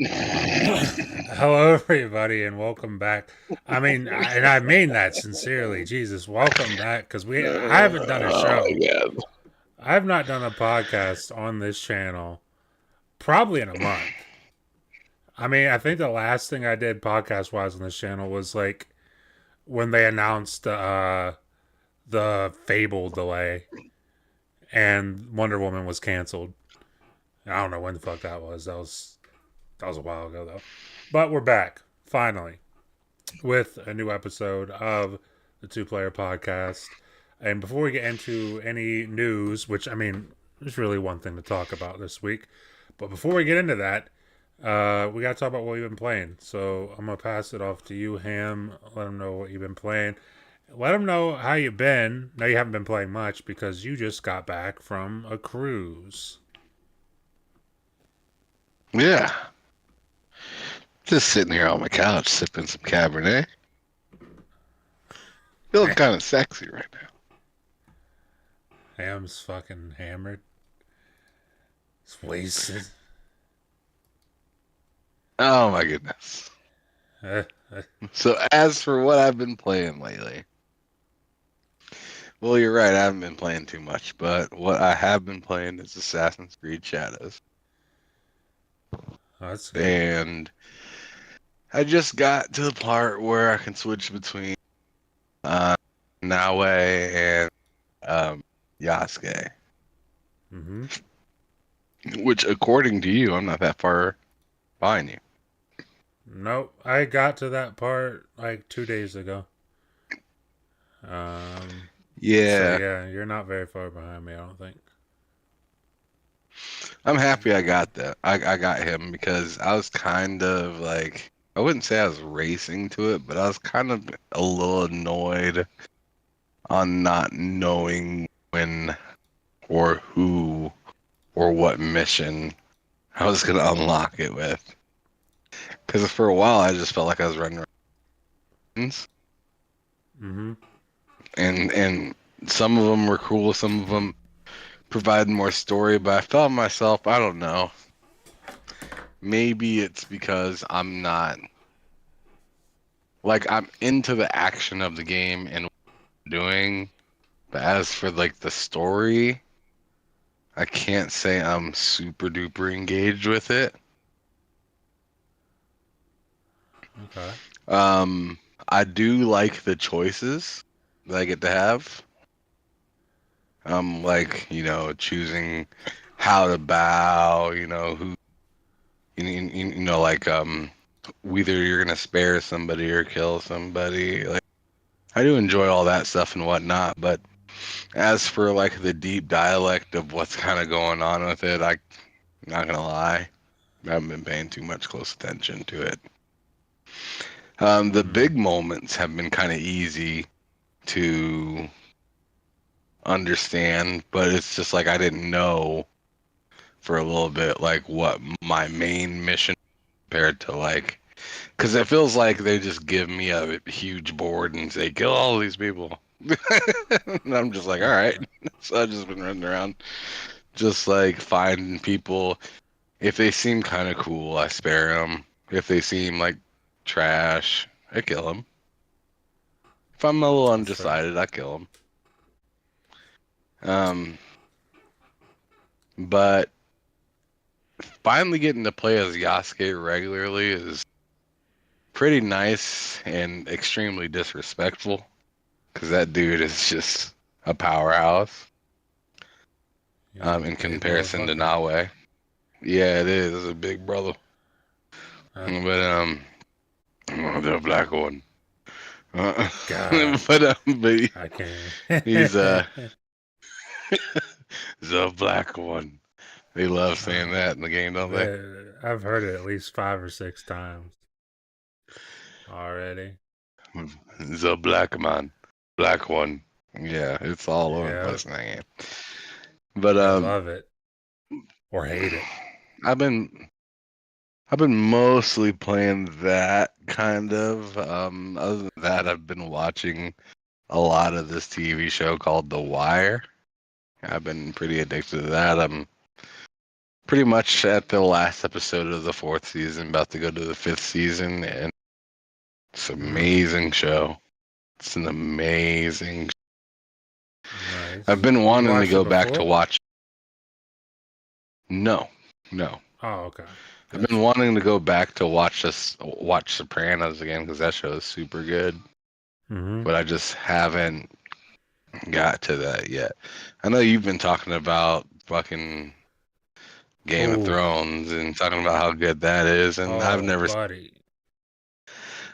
Hello, everybody, and welcome back. And I mean that sincerely. Jesus, welcome back because I haven't done a Oh show. my god. I have not done a podcast on this channel probably in a month. I think the last thing I did podcast wise on this channel was like when they announced the Fable delay and Wonder Woman was canceled. I don't know when the fuck that was. That was a while ago though. But we're back finally with a new episode of the Two Player Podcast. And before we get into any news, which there's really one thing to talk about this week, but before we get into that, we got to talk about what we've been playing. So I'm gonna pass it off to you, Ham. Let them know what you've been playing. Let them know how you've been. Now you haven't been playing much because you just got back from a cruise. Yeah. Just sitting here on my couch sipping some Cabernet. Feeling kind of sexy right now. Ham's fucking hammered. It's wasted. Oh my goodness. So as for what I've been playing lately. Well, you're right, I haven't been playing too much, but what I have been playing is Assassin's Creed Shadows. That's good. And I just got to the part where I can switch between Naue and Yasuke. Mm-hmm. Which, according to you, I'm not that far behind you. Nope, I got to that part like 2 days ago. Um, so Yeah, yeah, you're not very far behind me, I don't think. I'm happy I got that. I got him because I was kind of like, I wouldn't say I was racing to it, but I was kind of a little annoyed on not knowing when or who or what mission I was going to unlock it with. Because for a while, I just felt like I was running around. Mm-hmm. And some of them were cool, some of them provided more story, but I felt myself, I don't know. Maybe it's because I'm not like I'm into the action of the game and what I'm doing, but as for like the story, I can't say I'm super duper engaged with it. Okay. Um, I do like the choices that I get to have. Like, choosing how to bow, who, like, whether you're gonna spare somebody or kill somebody. Like, I do enjoy all that stuff and whatnot, but as for like the deep dialect of what's kind of going on with it, I'm not gonna lie, I haven't been paying too much close attention to it. The Mm. big moments have been kind of easy to understand, but it's just like I didn't know for a little bit like what my main mission compared to like, because it feels like they just give me a huge board and say kill all these people. And I'm just like, all right. So I've just been running around, just like finding people. If they seem kind of cool, I spare them. If they seem like trash, I kill them. If I'm a little That's fair. undecided, I kill them. Um, but finally getting to play as Yasuke regularly is pretty nice and extremely disrespectful because that dude is just a powerhouse He's a in big comparison to motherfucker. Naue. Yeah, it is. It's a big brother. Uh, But the black one. Uh, God, but I can't. he's the black one. They love saying that in the game, don't they? I've heard it at least 5 or 6 times already. The black man, black one. Yeah, it's all over the Yeah, place in that game. But I love it or hate it. I've been I've been mostly playing that kind of. Other than that, I've been watching a lot of this TV show called The Wire. I've been pretty addicted to that. I'm pretty much at the last episode of the fourth season, about to go to the fifth season, and it's an amazing show. It's an amazing. I've Nice. been You wanting to watched it go back to before? watch. No, no. Oh, okay. I've been Gotcha. wanting to go back to watch Sopranos again because that show is super good, Mm-hmm. but I just haven't got to that yet. I know you've been talking about fucking Game of Oh, Thrones and talking about how good that is, and I've oh, never. buddy.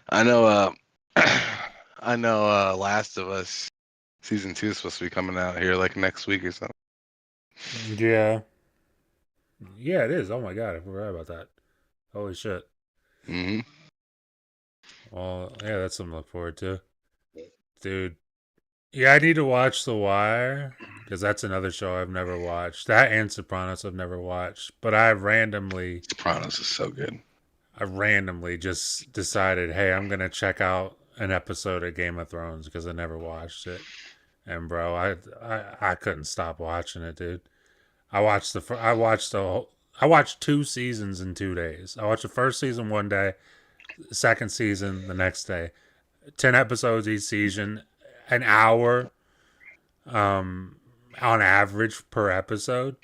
I know. I know. Last of Us season 2 is supposed to be coming out here like next week or something. Yeah. Yeah, it is. Oh my god, I forgot about that. Holy shit. Hmm. Well, yeah, that's something to look forward to. Dude. Yeah, I need to watch The Wire because that's another show I've never watched. That and Sopranos I've never watched. But Sopranos is so good. I randomly just decided, hey, I'm gonna check out an episode of Game of Thrones because I never watched it. And bro, I couldn't stop watching it, dude. I watched 2 seasons in 2 days. I watched the first season one day, the second season the next day. 10 episodes each season, an hour, um, on average per episode.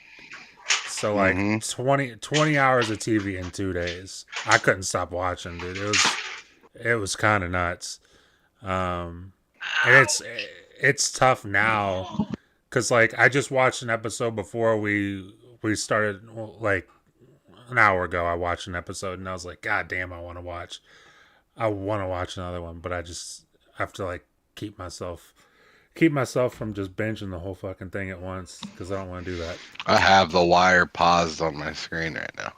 So like Hmm. 20 hours of TV in 2 days. I couldn't stop watching, dude. It was kind of nuts. Um, and it's tough now because like I just watched an episode before we started, well, like an hour ago. I watched an episode and I was like, God damn, I want to watch another one, but I just have to like keep myself keep myself from just binging the whole fucking thing at once because I don't want to do that. I have The Wire paused on my screen right now.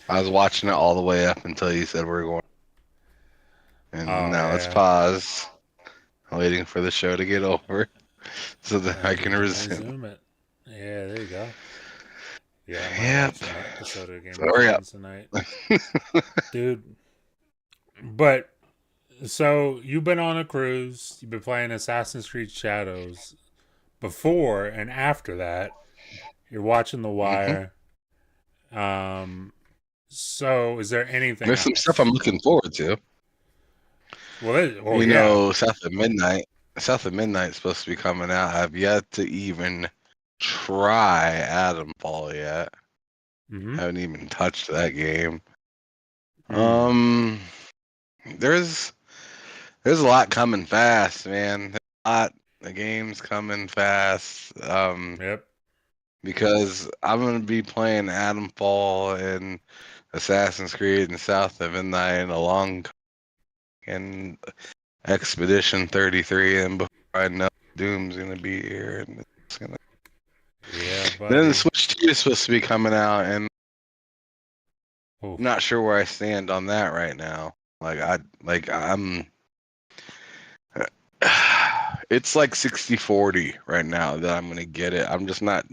I was watching it all the way up until you said we're going, and Oh now it's yeah, paused. I'm waiting for the show to get over so that I and you can can resume. resume it. Yeah, there you go. Yeah, I might Yep. watch an episode of Game of Sorry up. Thrones tonight, dude. But so you've been on a cruise. You've been playing Assassin's Creed Shadows before and after that. You're watching The Hmm. Wire. Um, so is there anything There's some stuff else? I'm looking forward to. Well, You yeah. know, South of Midnight. South of Midnight's supposed to be coming out. I've yet to even try Adamfall yet. Mm-hmm. Haven't even touched that game. Mm. Um, there's there's a lot coming fast, man. There's a lot of games coming fast. Yep. Because I'm gonna be playing Adamfall and Assassin's Creed and South of Midnight along and Expedition 33, and before I know, Doom's gonna be here, and it's gonna. Yeah, Then the buddy. Switch 2 is supposed to be coming out, and I'm Oof. not sure where I stand on that right now. I'm. It's like 60-40 right now that I'm gonna get it. I'm just not.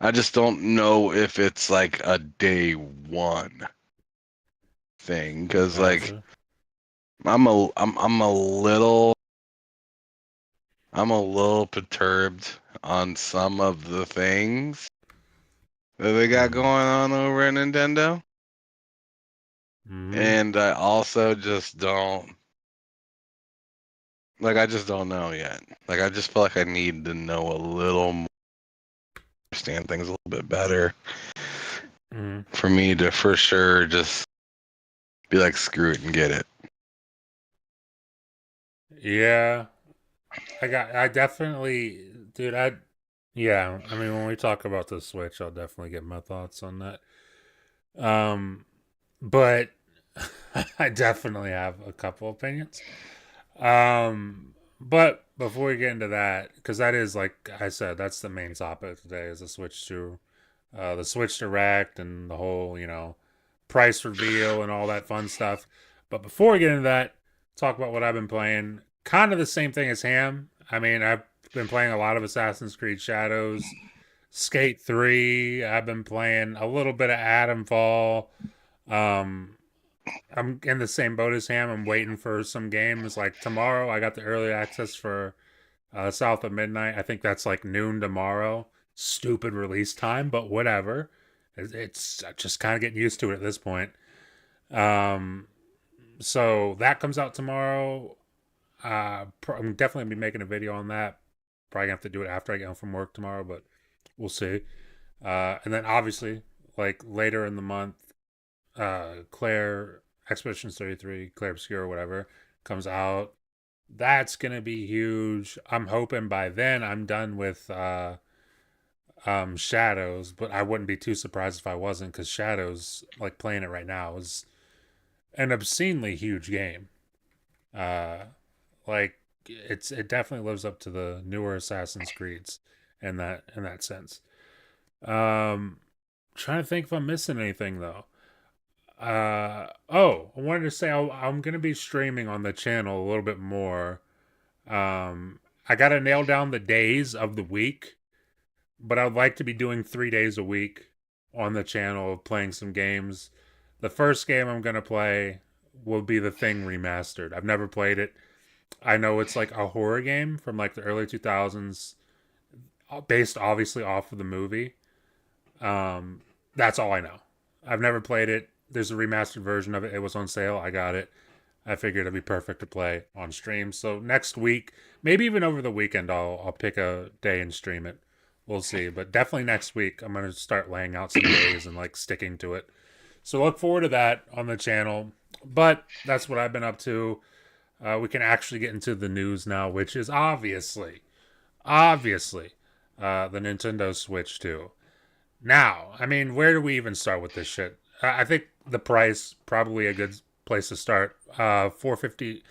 I just don't know if it's like a day one thing because like Gotcha. I'm a little perturbed on some of the things that they got going Mm. on over at Nintendo. Mm-hmm. And I also just don't I just don't know yet. Like I just feel like I need to know a little more, understand things a little bit better Mm-hmm. for me to for sure just be like screw it and get it. Yeah. I definitely, dude, yeah, I mean, when we talk about the Switch, I'll definitely get my thoughts on that. Um, but I definitely have a couple opinions. But before we get into that, because that is, like I said, that's the main topic today is the Switch Direct and the whole, price reveal and all that fun stuff. But before we get into that, talk about what I've been playing. Kind of the same thing as Ham. I mean, I've been playing a lot of Assassin's Creed Shadows, Skate 3. I've been playing a little bit of Adamfall. Um, I'm in the same boat as Ham. I'm waiting for some games. Like tomorrow, I got the early access for South of Midnight. I think that's like noon tomorrow. stupid release time, but whatever. It's just kind of getting used to it at this point. Um, so that comes out tomorrow. I'm definitely gonna be making a video on that. Probably gonna have to do it after I get home from work tomorrow, but we'll see. And then obviously, like later in the month, Claire Expeditions 33, Claire Obscura, whatever, comes out. That's gonna be huge. I'm hoping by then I'm done with Shadows, but I wouldn't be too surprised if I wasn't, because Shadows, like playing it right now, is an obscenely huge game. Uh, like it definitely lives up to the newer Assassin's Creeds in that sense. Trying to think if I'm missing anything though. Oh, I wanted to say I'm gonna be streaming on the channel a little bit more. I gotta nail down the days of the week, but I'd like to be doing 3 days a week on the channel of playing some games. The first game I'm gonna play will be The Thing Remastered. I've never played it. I know it's like a horror game from like the early 2000s, based obviously off of the movie. That's all I know. I've never played it. There's a remastered version of it. It was on sale. I got it. I figured it'd be perfect to play on stream. So next week, maybe even over the weekend, I'll pick a day and stream it. We'll see. But definitely next week, I'm gonna start laying out some days and like sticking to it. So look forward to that on the channel. But that's what I've been up to. We can actually get into the news now, which is obviously, the Nintendo Switch 2. Now, I mean, where do we even start with this shit? I think the price probably a good place to start. 450,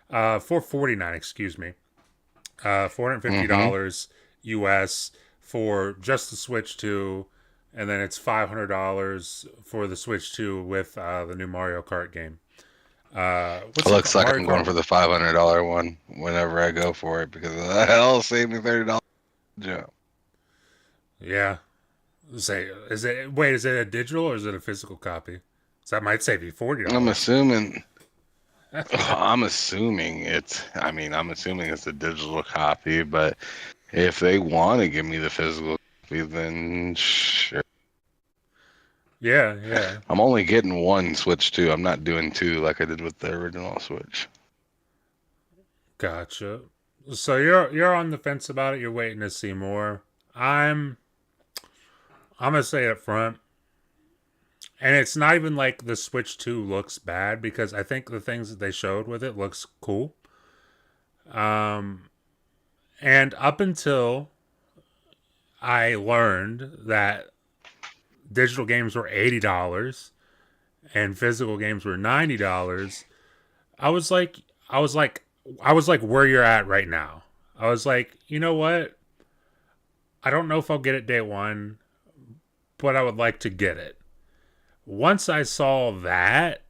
449, excuse me. Mm-hmm. $450 US for just the Switch 2, and then it's $500 for the Switch 2 with the new Mario Kart game. It What's it looks called? like Mario I'm going Kart. for the $500 one whenever I go for it because that'll save me $30. Yeah. Yeah. Say, is it? Wait, is it a digital or is it a physical copy? So that might save you forty I'm dollars. assuming. I'm assuming it's. I mean, I'm assuming it's a digital copy, but if they want to give me the physical copy, then sure. Yeah, yeah. I'm only getting one Switch 2. I'm not doing two like I did with the original Switch. Gotcha. So you're on the fence about it. You're waiting to see more. I'm I'm gonna say up front, and it's not even like the Switch 2 looks bad, because I think the things that they showed with it looks cool. Um, and up until I learned that digital games were $80 and physical games were $90, I was like, I was like, I was like where you're at right now. I was like, you know what? I don't know if I'll get it day one, but I would like to get it. Once I saw that,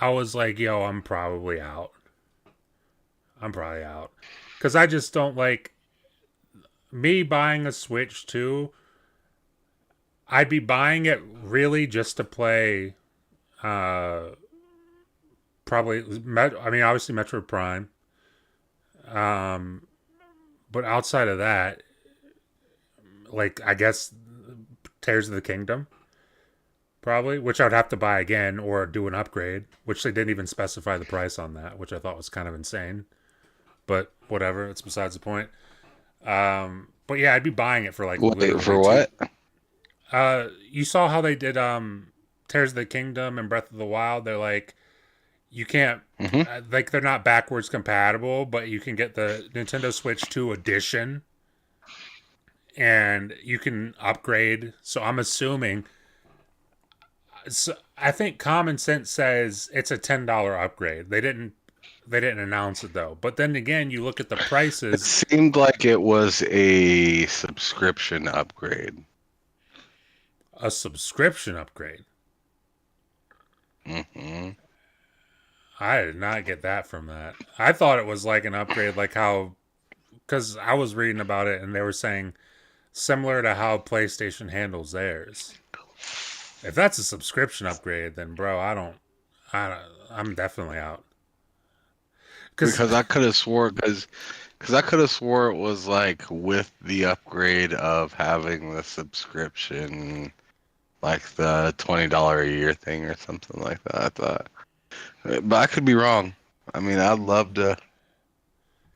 I was like, yo, I'm probably out. I'm probably out. Because I just don't like me buying a Switch 2. I'd be buying it really just to play, uh, probably, I mean, obviously Metro Prime. Um, but outside of that, like, I guess Tears of the Kingdom, probably, which I'd have to buy again or do an upgrade, which they didn't even specify the price on that, which I thought was kind of insane. But whatever, it's besides the point. But yeah, I'd be buying it for like Wait, literally for two. what? You saw how they did Tears of the Kingdom and Breath of the Wild. They're like, you can't, Hmm. like, they're not backwards compatible, but you can get the Nintendo Switch 2 edition and you can upgrade. So I'm assuming, so I think common sense says it's a $10 upgrade. They didn't announce it though. But then again, you look at the It prices. seemed like it was a subscription upgrade. A subscription upgrade. Hmm. I did not get that from that. I thought it was like an upgrade, like how, because I was reading about it and they were saying similar to how PlayStation handles theirs. If that's a subscription upgrade, then bro, I'm definitely out. Because Because I could have swore because Because I could have swore it was like with the upgrade of having the subscription, like the $20 a year thing or something like that. I thought, but I could be wrong. I mean, I'd love to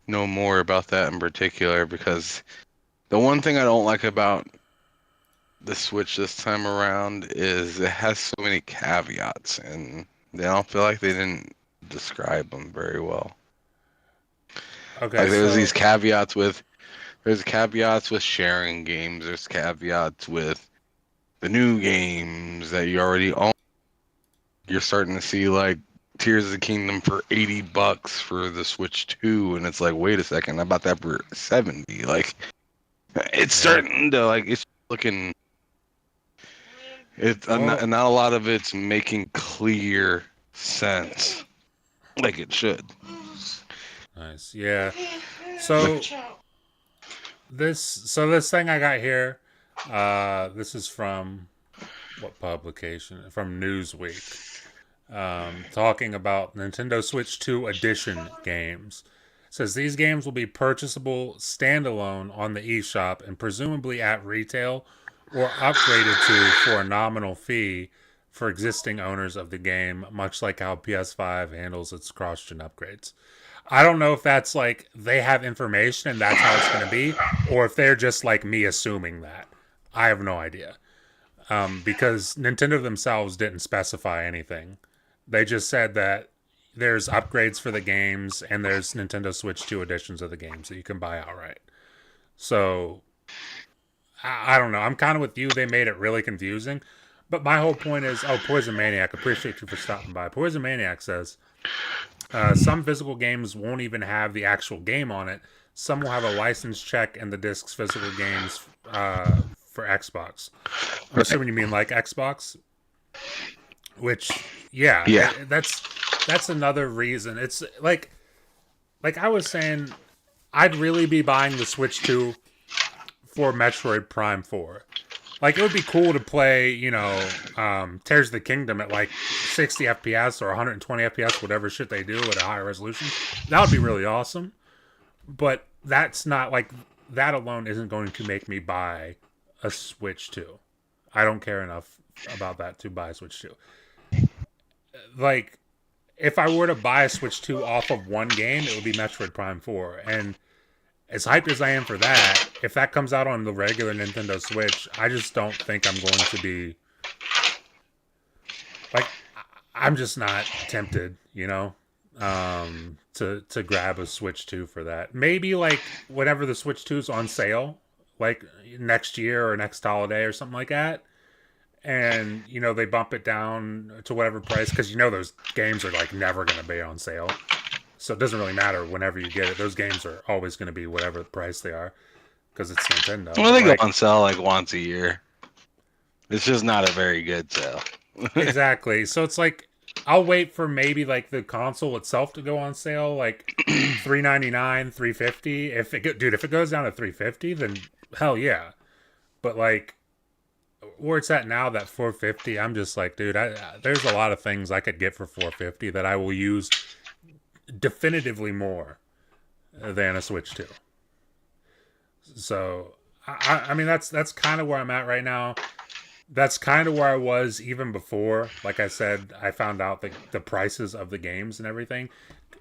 know more about that in particular because the one thing I don't like about the Switch this time around is it has so many caveats, and they don't feel like they didn't describe them very well. Okay, Like so there's caveats with sharing games. There's caveats with the new games that you already own. You're starting to see like Tears of the Kingdom for $80 for the Switch 2, and it's like, wait a second, I bought that for 70. Like, it's yeah. starting to like it's looking. It's Well, not a lot of it's making clear sense, like it should. nice. Yeah. So this thing I got here, this is from what publication? From Newsweek. Talking about Nintendo Switch 2 Edition games. It says these games will be purchasable standalone on the eShop and presumably at retail or upgraded to for a nominal fee for existing owners of the game, much like how PS5 handles its cross-gen upgrades. I don't know if that's like they have information and that's how it's going to be, or if they're just like me assuming that. I have no idea. Because Nintendo themselves didn't specify anything. They just said that there's upgrades for the games and there's Nintendo Switch 2 editions of the games that you can buy outright. So I don't know. I'm kind of with you. They made it really confusing. But my whole point is, Poison Maniac, appreciate you for stopping by. Poison Maniac says some physical games won't even have the actual game on it. Some will have a license check and the disc's physical games for Xbox. I'm Right. assuming you mean like Xbox, which yeah, Yeah. that's another reason. It's like I was saying, I'd really be buying the Switch 2 for Metroid Prime 4. Like it would be cool to play, Tears of the Kingdom at like 60 FPS or 120 FPS, whatever shit they do at a higher resolution. That would be really awesome. But that's not like that alone isn't going to make me buy a Switch 2. I don't care enough about that to buy a Switch 2. Like if I were to buy a Switch 2 off of one game, it would be Metroid Prime 4. And as hyped as I am for that, if that comes out on the regular Nintendo Switch, I just don't think I'm going to be like I'm just not tempted, to grab a Switch 2 for that. Maybe like whenever the Switch 2 is on sale, like next year or next holiday or something like that. And they bump it down to whatever price because those games are like never going to be on sale. So it doesn't really matter whenever you get it. Those games are always going to be whatever price they are because it's Nintendo. Well, But they go like on sale like once a year. It's just not a very good sale. exactly. So it's like I'll wait for maybe like the console itself to go on sale, like $399, $350. If it goes down to $350, then hell yeah. But like where it's at now, that $450, I'm just like, dude, there's a lot of things I could get for $450 that I will use definitively more than a Switch 2. So I mean that's kind of where I'm at right now. That's kind of where I was even before. Like I said, I found out the prices of the games and everything.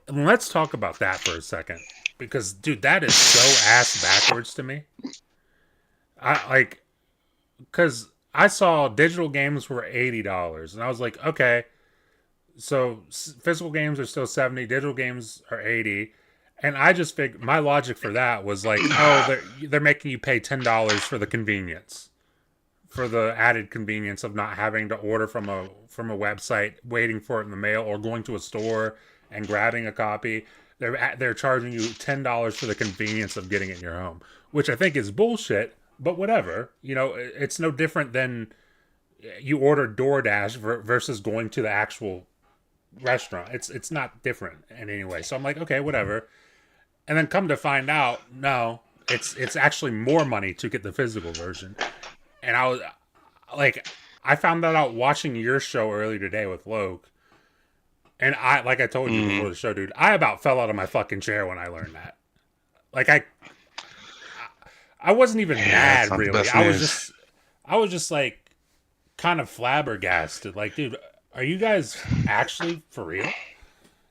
And let's talk about that for a second because dude, that is so ass backwards to me. I like because I saw digital games were $80 and I was like, okay, so physical games are still 70, digital games are 80. And I just figured my logic for that was like, oh, they're making you pay $10 for the convenience, for the added convenience of not having to order from a website, waiting for it in the mail, or going to a store and grabbing a copy. They're charging you $10 for the convenience of getting it in your home, which I think is bullshit. But whatever, it's no different than you order DoorDash versus going to the actual restaurant. It's not different in any way. So I'm like, okay, whatever. And then come to find out, no, it's actually more money to get the physical version. And I was like, I found that out watching your show earlier today with Loke. And like I told you before the show, dude, I about fell out of my fucking chair when I learned that. Like I wasn't even Yeah, that's mad not the really. best news. I was just like kind of flabbergasted. Like, dude, are you guys actually for real?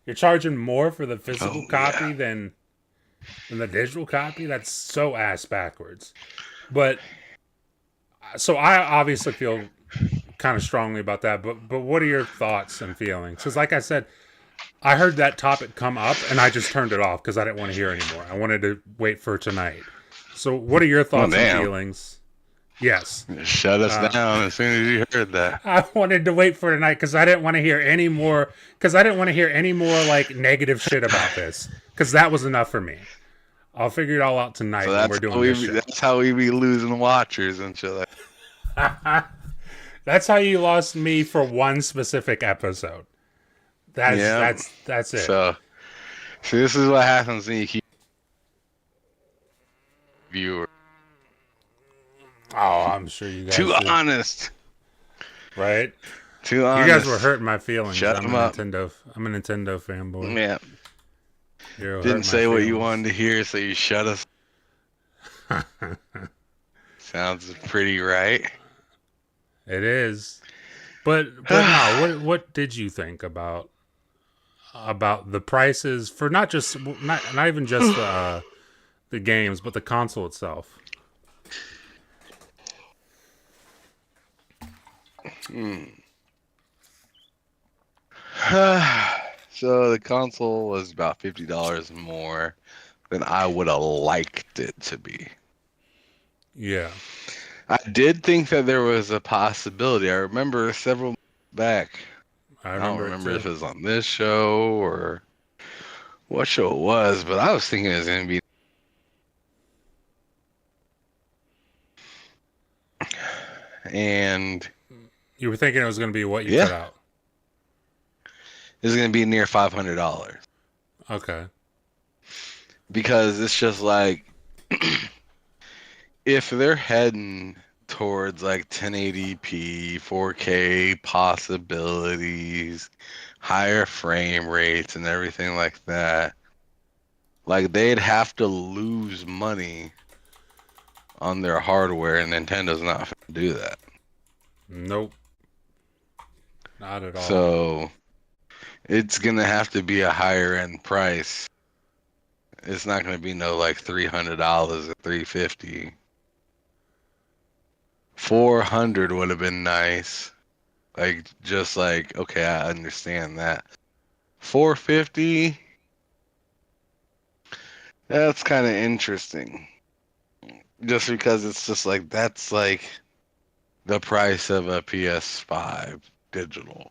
You're charging more for the physical Oh yeah. copy than the digital copy? That's so ass backwards. But so I obviously feel kind of strongly about that. But what are your thoughts and feelings? Because like I said, I heard that topic come up and I just turned it off because I didn't want to hear anymore. I wanted to wait for tonight. So what are your Oh thoughts and damn. feelings? Yes. Shut us Uh, down as soon as you heard that. I wanted to wait for tonight because I didn't want to hear any more. Because I didn't want to hear any more like negative shit about this. Because that was enough for me. I'll figure it all out So tonight when we're doing this show. that's how we be losing watchers and shit. Like, That's how you lost me for one specific episode. yeah. That's it. So this is what happens when you keep viewers Oh, I'm sure you guys too did. honest. Right? Too You guys were honest. hurting my feelings. Shut them up. I'm a Nintendo fanboy. Yeah. You're Didn't hurting my say what you feelings. wanted to hear, so you shut us. Sounds pretty right. It is. But no, what did you think about the prices for not even just the games, but the console itself? So the console was about $50 more than I would have liked it to be. Yeah. I did think that there was a possibility. I remember several months back. I I don't remember it remember if too. it was on this show or what show it was, but I was thinking it was gonna be. And You were thinking it was going to be what you yeah, cut out. it's gonna be near $500 Okay. because it's just like if they're heading towards like 1080p, 4K possibilities, higher frame rates, and everything like that, like they'd have to lose money on their hardware, and Nintendo's not going to do that. Nope. Not at all. So it's going to have to be a higher end price. It's not going to be no like $300 or $350. 400 would have been nice. Like just like okay, I understand that. 450, that's kind of interesting. Just because it's just like that's like the price of a PS5 digital.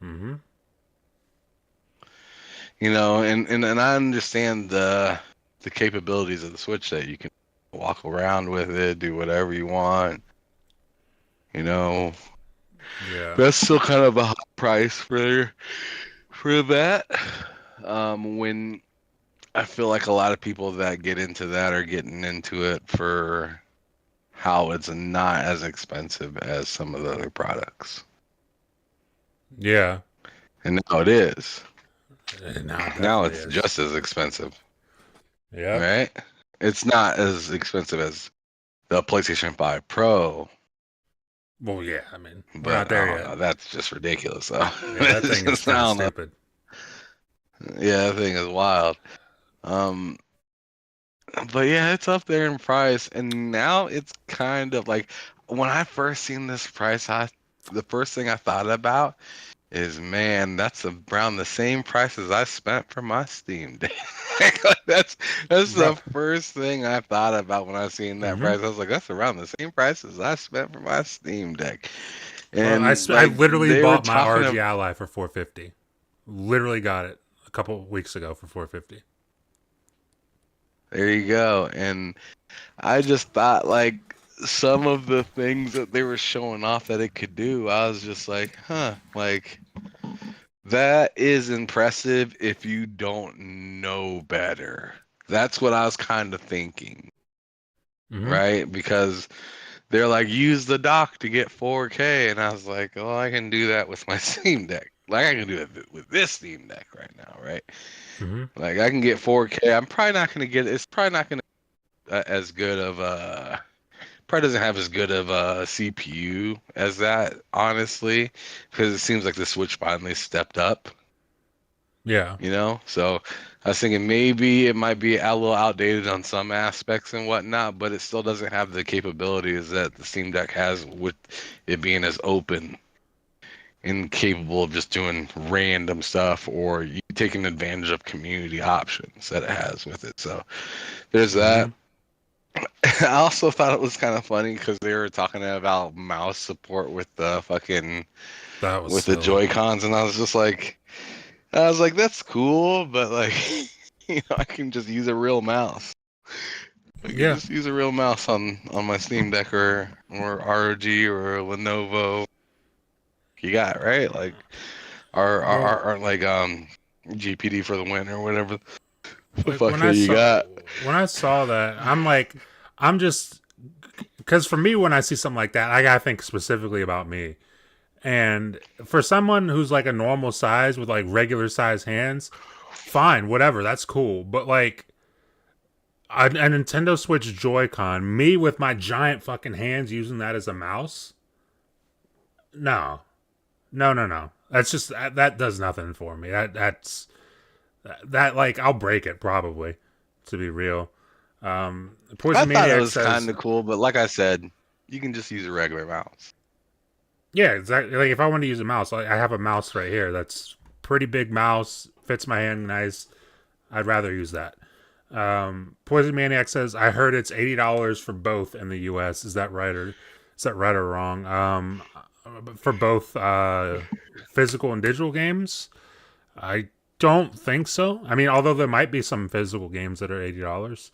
Mm-hmm. You know, and I understand the capabilities of the Switch that you can walk around with it, do whatever you want. You know, Yeah. that's still kind of a high price for that. When I feel like a lot of people that get into that are getting into it for how it's not as expensive as some of the other products. Yeah. And now it is. Now it Now definitely it's is. just as expensive, Yep. right? It's not as expensive as the PlayStation 5 Pro, Well, yeah. I mean, we're not but there I don't yet. know. That's just ridiculous, though. Yeah, that It's thing is just, kind I of don't know. stupid. Yeah, that thing is wild. Um, but yeah, it's up there in price, and now it's kind of like when I first seen this price, the first thing I thought about is, man, that's around the same price as I spent for my Steam Deck. That's the Bro. first thing I thought about when I seen that Mm-hmm. price. I was like, that's around the same price as I spent for my Steam Deck. Bro, And I like literally they were bought my talking RG of, Ally for 450. Literally got it a couple weeks ago for 450. there you go. And I just thought like some of the things that they were showing off that it could do, I was just like, huh, like that is impressive if you don't know better. That's what I was kind of thinking, Mm-hmm. right? Because they're like, use the dock to get 4K. And I was like, oh, I can do that with my Steam Deck. like I can do it with this Steam Deck right now, right? Mm-hmm. Like I can get 4K. I'm probably not gonna get. It's probably not gonna as good of a. Probably doesn't have as good of a CPU as that, honestly, because it seems like the Switch finally stepped up. Yeah. So I was thinking maybe it might be a little outdated on some aspects and whatnot, but it still doesn't have the capabilities that the Steam Deck has with it being as open and capable of just doing random stuff or you taking advantage of community options that it has with it. So there's Mm-hmm. that. I also thought it was kind of funny because they were talking about mouse support with the fucking That was with the silly. Joy Cons, and I was like, that's cool, but like, I can just use a real mouse. I can Yeah. just use a real mouse on my Steam Deck or ROG or Lenovo. You got right, like Well, like GPD for the win or whatever the like fuck that you got. when I saw that, I'm like, I'm just because for me, when I see something like that, I gotta think specifically about me. And for someone who's like a normal size with like regular size hands, fine, whatever, that's cool. But like a Nintendo Switch Joy-Con, me with my giant fucking hands using that as a mouse, no, no, no, no. That's just that does nothing for me. That like I'll break it probably, to be real. I Poison thought it Maniac was says, kind of cool, but like I said, you can just use a regular mouse. yeah, exactly. Like if I want to use a mouse, I have a mouse right here. That's pretty big mouse, fits my hand nice. I'd rather use that. Poison Maniac says, I heard it's $80 for both in the U.S. Is that right or wrong? For both physical and digital games, I don't think so. I mean, although there might be some physical games that are $80.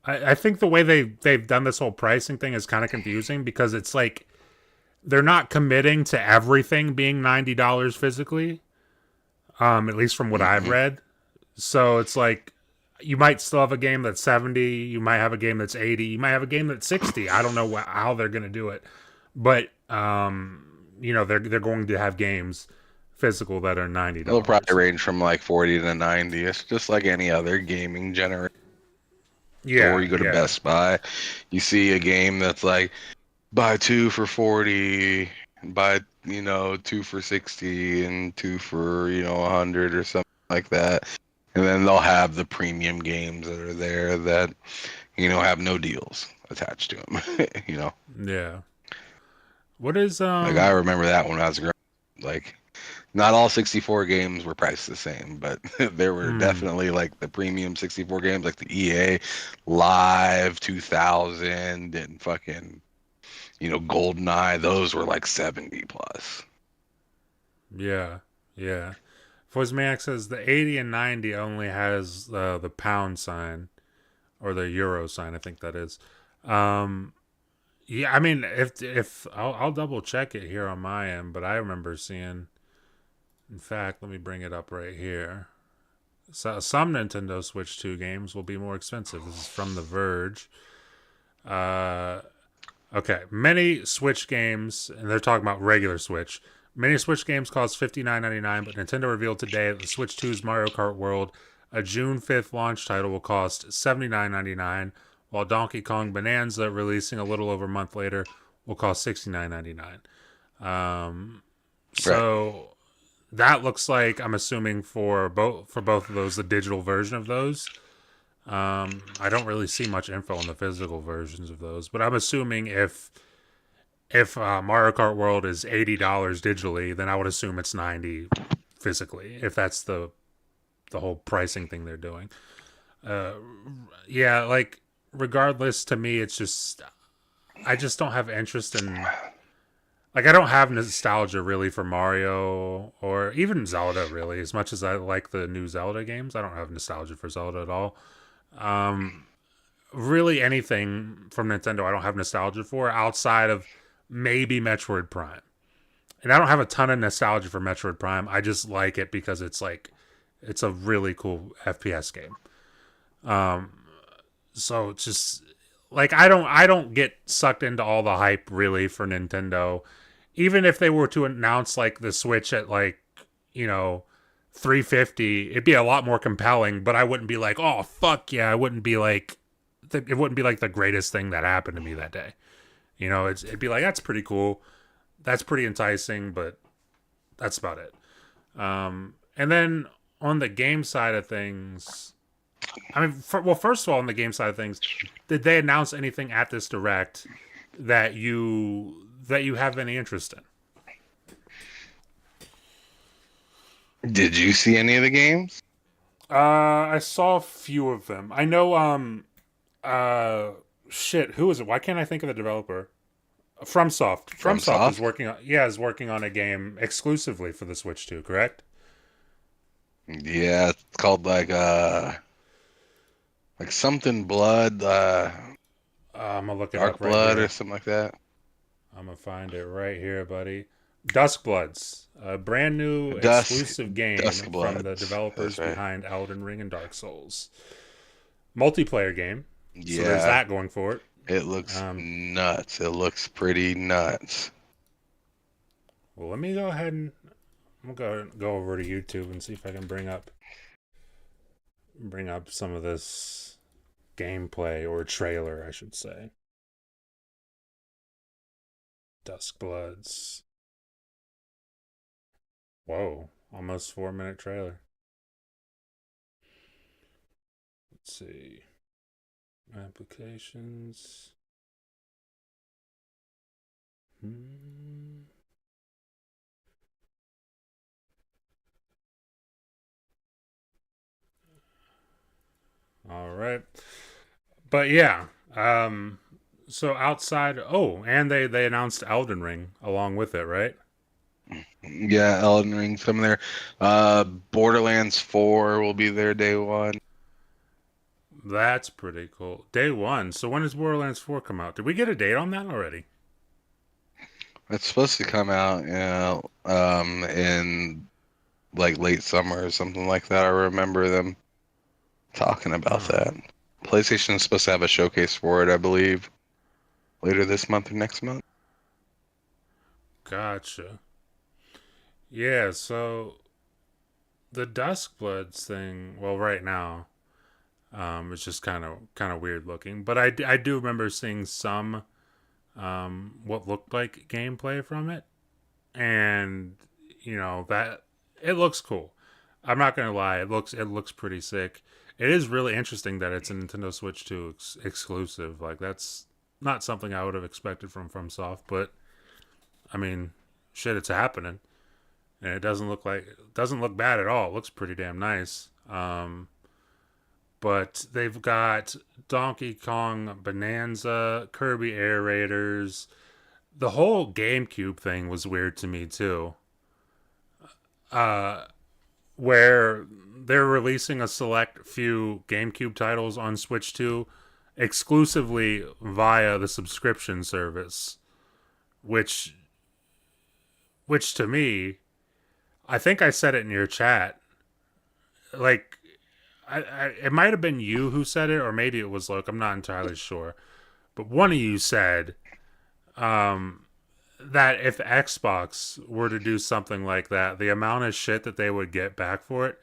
I think the way they've done this whole pricing thing is kind of confusing because it's like they're not committing to everything being $90 physically. At least from what I've Hmm. read. So it's like you might still have a game that's 70, you might have a game that's 80, you might have a game that's 60. I don't know how they're going to do it. But they're going to have games physical that are It'll probably $90. range from like 40 to 90. It's just like any other gaming generation. Or Yeah, you go to yeah. Best Buy, you see a game that's like buy two for 40, buy two for 60, and two for 100 or something like that. And then they'll have the premium games that are there that have no deals attached to them. Yeah. What is Like I remember that when I was growing. Like not all 64 games were priced the same, but there were hmm, definitely like the premium 64 games, like the EA Live 2000 and fucking GoldenEye. Those were like 70 plus. yeah. Yeah. Fosmaniac says the 80 and 90 only has the pound sign or the euro sign, I think that is. Um Yeah, I mean, if I'll double check it here on my end, but I remember seeing. In fact, let me bring it up right here. So some Nintendo Switch 2 games will be more expensive. This is from The Verge. Uh, okay, many Switch games, and they're talking about regular Switch. Many Switch games cost $59.99, but Nintendo revealed today that the Switch 2's Mario Kart World, a June 5th launch title, will cost $79.99, while Donkey Kong Bonanza, releasing a little over a month later, will cost $69.99. Right. So that looks like, I'm assuming for both of those, the digital version of those. I don't really see much info on the physical versions of those, but I'm assuming if Mario Kart World is $80 digitally, then I would assume it's 90 physically. If that's the whole pricing thing they're doing, uh, yeah, like regardless, to me, it's just I just don't have interest in like I don't have nostalgia really for Mario or even Zelda really. As much as I like the new Zelda games, I don't have nostalgia for Zelda at all. Um, really, anything from Nintendo, I don't have nostalgia for outside of maybe Metroid Prime. And I don't have a ton of nostalgia for Metroid Prime. I just like it because it's a really cool FPS game. Um, so it's just like I don't get sucked into all the hype really for Nintendo. Even if they were to announce like the Switch at like you know, 350, it'd be a lot more compelling, but I wouldn't be like, oh, fuck yeah. I wouldn't be like, it wouldn't be like the greatest thing that happened to me that day. It'd be like, that's pretty cool. That's pretty enticing, but that's about it. And then on the game side of things, I mean, first of all, on the game side of things, did they announce anything at this direct that you have any interest in? Did you see any of the games? I saw a few of them. I know. Uh, shit. Who is it? Why can't I think of the developer? FromSoft. From FromSoft is Soft? working on. Yeah, is working on a game exclusively for the Switch 2. Correct? Yeah, it's called like something blood, I'm gonna look it dark up right blood or here. something like that. I'm gonna find it right here, buddy. Duskbloods, a brand new Dusk exclusive Dusk game from the Bloods. That's developers right. behind Elden Ring and Dark Souls. Multiplayer game, so there's Yeah, that going for it. it looks Um, nuts. It looks pretty nuts. well, let me go ahead and I'm gonna go over to YouTube and see if I can bring up some of this gameplay or trailer, I should say. Duskbloods. Whoa, almost 4 minute trailer. Let's see. Applications. Hmm. All right. But yeah. So outside, and they announced Elden Ring along with it, right? Yeah, Elden Ring, some of their Borderlands 4 will be there day one. That's pretty cool. Day one. So when does Borderlands 4 come out? Did we get a date on that already? It's supposed to come out, in like late summer or something like that. I remember them talking about Oh, that. PlayStation is supposed to have a showcase for it, I believe, later this month or next month. gotcha. Yeah, so the Duskbloods thing, well, right now, it's just kind of weird looking. But I do remember seeing some what looked like gameplay from it, and that it looks cool. I'm not gonna lie, it looks pretty sick. It is really interesting that it's a Nintendo Switch 2 exclusive. Like that's not something I would have expected from FromSoft, but I mean, shit, it's happening, and it doesn't look bad at all. It looks pretty damn nice. But they've got Donkey Kong Bonanza, Kirby Air Raiders. The whole GameCube thing was weird to me too. Uh, where they're releasing a select few GameCube titles on Switch 2 exclusively via the subscription service, which which to me, I think I said it in your chat. Like, it might have been you who said it, or maybe it was Luke. I'm not entirely sure, but one of you said um, that if Xbox were to do something like that, the amount of shit that they would get back for it.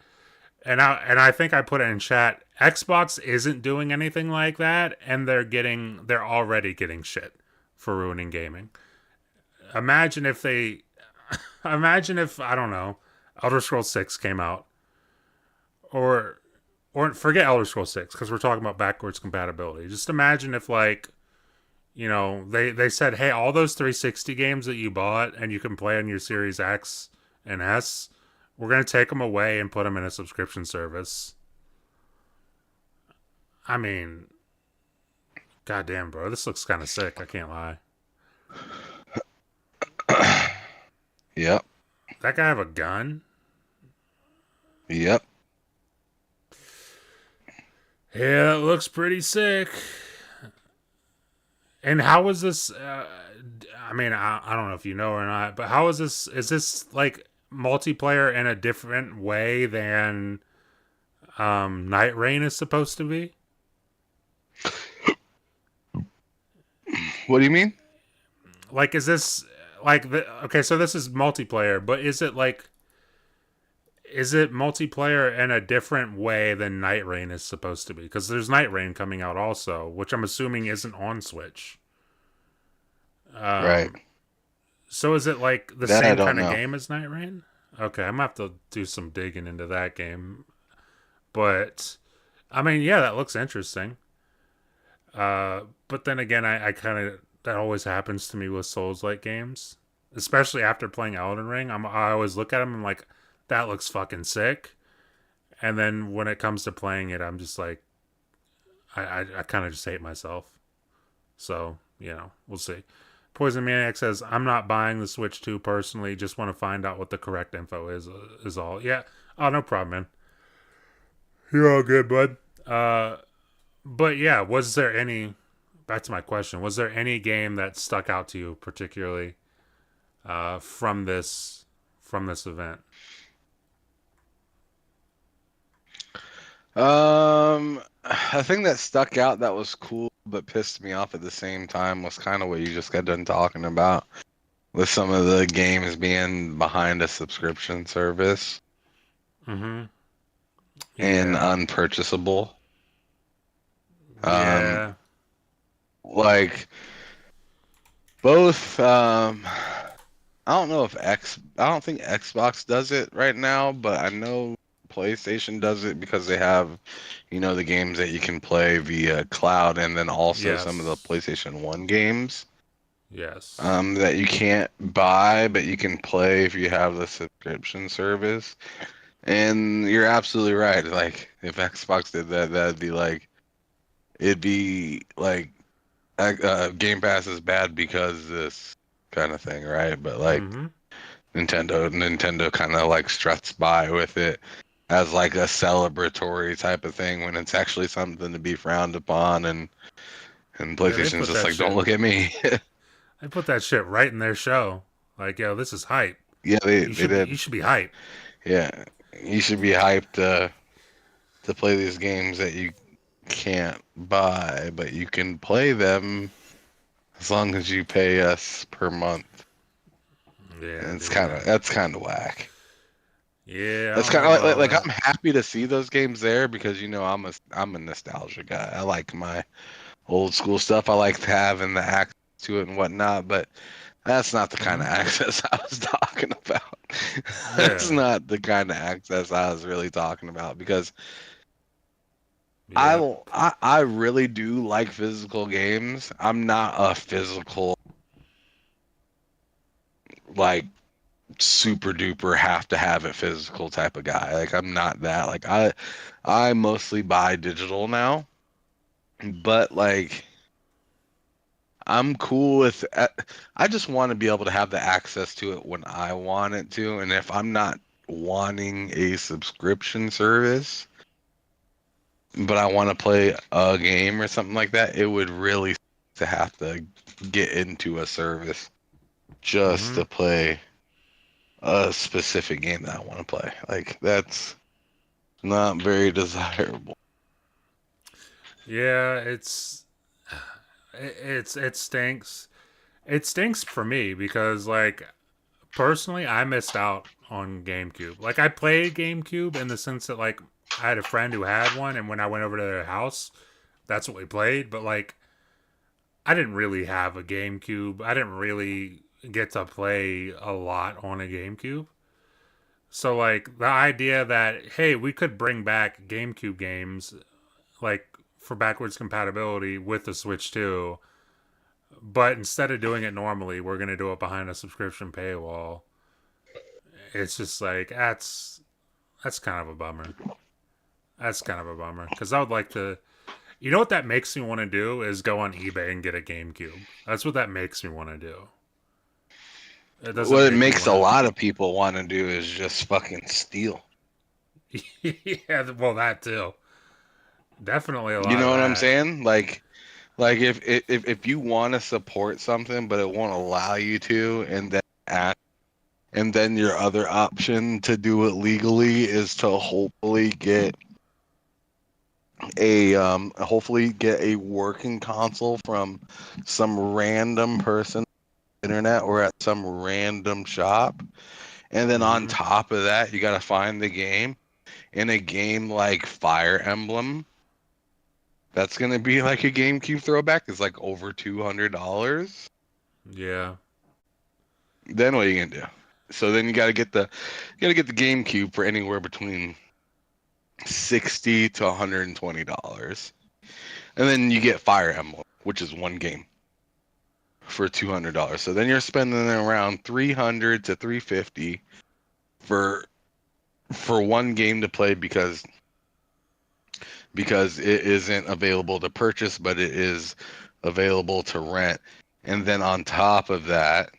And I think I put it in chat. Xbox isn't doing anything like that, and they're already getting shit for ruining gaming. Imagine if they, imagine if I don't know, Elder Scrolls 6 came out, or or forget Elder Scrolls 6 because we're talking about backwards compatibility. Just imagine if like they said, hey, all those 360 games that you bought and you can play on your Series X and S, we're gonna take them away and put them in a subscription service. I mean, goddamn, bro, this looks kind of sick. I can't lie. Yep, That guy have a gun? yep. Yeah, it looks pretty sick. And how is this? I mean, I don't know if you know or not, but how is this? Is this like multiplayer in a different way than Night Rain is supposed to be? What do you mean? Like, is this like okay? So this is multiplayer, but is it like is it multiplayer in a different way than Night Rain is supposed to be? Because there's Night Rain coming out also, which I'm assuming isn't on Switch. Right. Um, so is it like the That I same don't kind of know. game as Night Rain? Okay, I'm gonna have to do some digging into that game. But I mean, yeah, that looks interesting. But then again, I kind of that always happens to me with Souls-like games, especially after playing Elden Ring. I always look at them and I'm like, that looks fucking sick. And then when it comes to playing it, I'm just like, I kind of just hate myself. So we'll see. Poison Maniac says, I'm not buying the Switch 2 personally. Just want to find out what the correct info is all. Yeah. Oh, no problem, man. You're all good, bud. But yeah, was there any? Back to my question: was there any game that stuck out to you particularly from this event? I think that stuck out that was cool but pissed me off at the same time was kind of what you just got done talking about with some of the games being behind a subscription service Mm-hmm. and Yeah. unpurchasable. Um, Yeah. like both I don't know if I don't think Xbox does it right now, but I know PlayStation does it because they have, the games that you can play via cloud and then also some of the Yes. PlayStation 1 games Yes. that you can't buy, but you can play if you have the subscription service. And you're absolutely right. Like if Xbox did that, it'd be like Game Pass is bad because this kind of thing, right? But like Mm-hmm. Nintendo kind of like struts by with it as like a celebratory type of thing when it's actually something to be frowned upon, and Yeah, they PlayStation's put just that like, don't shit. look at me. They put that shit right in their show. Like, yo, this is hype. Yeah, they You they should be. did. You should be hype. Yeah, you should be hyped to play these games that you can't buy, but you can play them as long as you pay us per month. Yeah, And dude. that's kind of whack. Yeah, I That's don't know kind of about all like that. I'm happy to see those games there because I'm a nostalgia guy. I like my old school stuff. I like to have and the access to it and whatnot, but that's not the kind Mm-hmm. of access I was talking about. That's Yeah. not the kind of access I was really talking about because Yep. I really do like physical games. I'm not a physical like super duper have to have it physical type of guy. Like I'm not that. Like I mostly buy digital now, but like I'm cool with I just want to be able to have the access to it when I want it to, and if I'm not wanting a subscription service, but I want to play a game or something like that, it would really to have to get into a service just Mm-hmm. to play a specific game that I want to play. Like that's not very desirable. Yeah, it stinks. It stinks for me because like personally I missed out on GameCube. Like I played GameCube in the sense that like I had a friend who had one and when I went over to their house, that's what we played, but like I didn't really have a GameCube. I didn't really get to play a lot on a GameCube. So like the idea that hey, we could bring back GameCube games like for backwards compatibility with the Switch too, but instead of doing it normally, we're gonna do it behind a subscription paywall. It's just like that's kind of a bummer. That's kind of a bummer because I would like to. You know what that makes me want to do is go on eBay and get a GameCube. That's what that makes me want to do. It doesn't What it make me makes a want lot of people want to do is just fucking steal. to. Yeah, well, that too. Definitely a You lot of know what I'm that. saying? Like if you want to support something but it won't allow you to, and then your other option to do it legally is to hopefully get a working console from some random person on the internet or at some random shop, And then on Mm-hmm. top of that, you got to find the game. In a game like Fire Emblem, that's going to be like a GameCube throwback. It's like over $200. Yeah. Then what are you going to do? So then you got to get the GameCube for anywhere between 60 to $120. And then you get Fire Emblem, which is one game for $200. So then you're spending around 300 to 350 for one game to play because it isn't available to purchase, but it is available to rent. And then on top of that,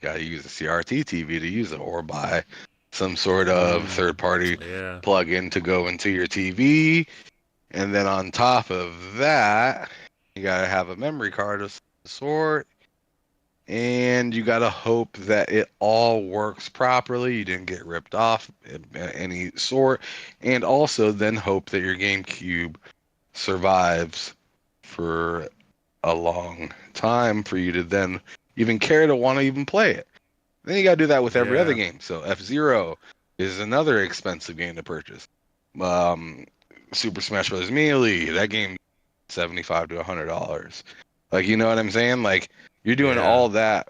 you gotta use a CRT TV to use it, or buy some sort of third-party Yeah. plug-in to go into your TV. And then on top of that, you gotta have a memory card of some sort, and you gotta hope that it all works properly. You didn't get ripped off of any sort, and also then hope that your GameCube survives for a long time for you to then even care to want to even play it. Then you gotta do that with every other Yeah. game. So F-Zero is another expensive game to purchase. Um, Super Smash Bros. Melee, that game, $75 to $100. Like, you know what I'm saying? Like, you're doing Yeah. all that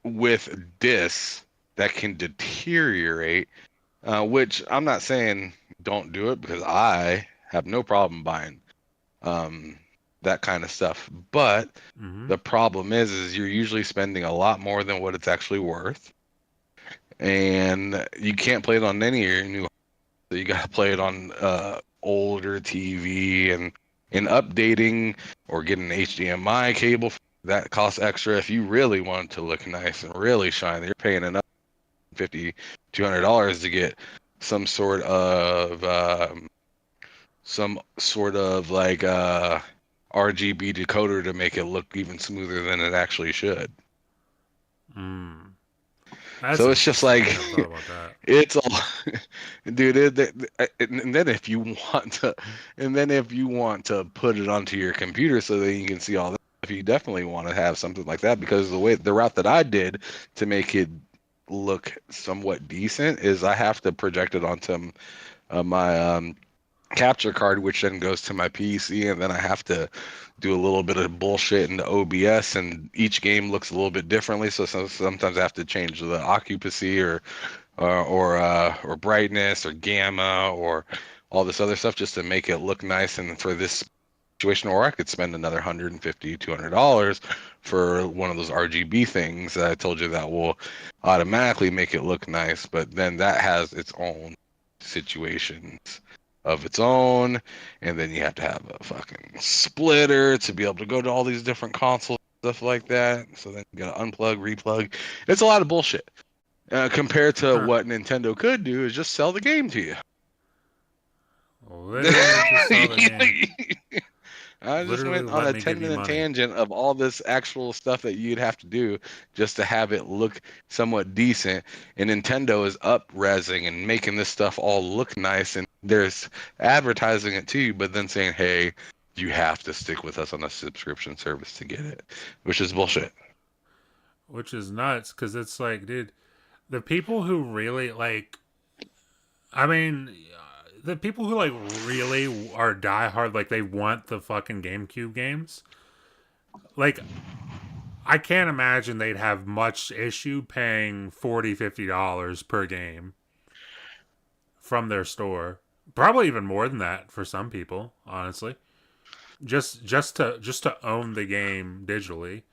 with discs that can deteriorate, which I'm not saying don't do it, because I have no problem buying um, that kind of stuff. But Mm-hmm. the problem is you're usually spending a lot more than what it's actually worth, and you can't play it on any of your new. So you got to play it on older TV, and updating or getting an HDMI cable that costs extra. If you really want it to look nice and really shine, you're paying another $50 to $200 to get some sort of like RGB decoder to make it look even smoother than it actually should. Mm. That's So it's just interesting. I like never thought about that. it's all, dude. And then if you want to, put it onto your computer so that you can see all that, if you definitely want to have something like that, because the route that I did to make it look somewhat decent is I have to project it onto my capture card, which then goes to my PC, and then I have to do a little bit of bullshit into OBS, and each game looks a little bit differently. So sometimes I have to change the occupancy or brightness or gamma or all this other stuff just to make it look nice. And for this situation, or I could spend another $150 to $200 for one of those RGB things that I told you that will automatically make it look nice, but then that has its own situations of its own, and then you have to have a fucking splitter to be able to go to all these different consoles, stuff like that. So then you gotta unplug, replug. It's a lot of bullshit. Compared to Huh. what Nintendo could do is just sell the game to you. Literally just saw the game. I just Literally went on let a me give you 10-minute money. tangent of all this actual stuff that you'd have to do just to have it look somewhat decent. And Nintendo is up-resing and making this stuff all look nice, and there's advertising it to you, but then saying, hey, you have to stick with us on a subscription service to get it, which is bullshit. Which is nuts because it's like, dude, the people who really like, I mean, the people who like really are diehard, like they want the fucking GameCube games. Like, I can't imagine they'd have much issue paying $40-$50 per game from their store. Probably even more than that for some people, honestly. Just to own the game digitally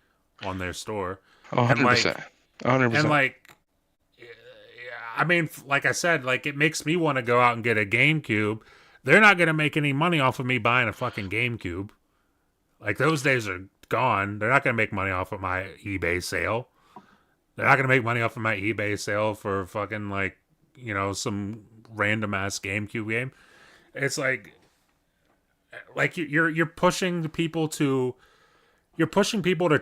on their store. Oh, And 100%. like and 100%. like I mean, like I said, like it makes me want to go out and get a GameCube. They're not going to make any money off of me buying a fucking GameCube. Like those days are gone. They're not going to make money off of my eBay sale. They're not going to make money off of my eBay sale for fucking like, some random ass GameCube game. It's like you're pushing people to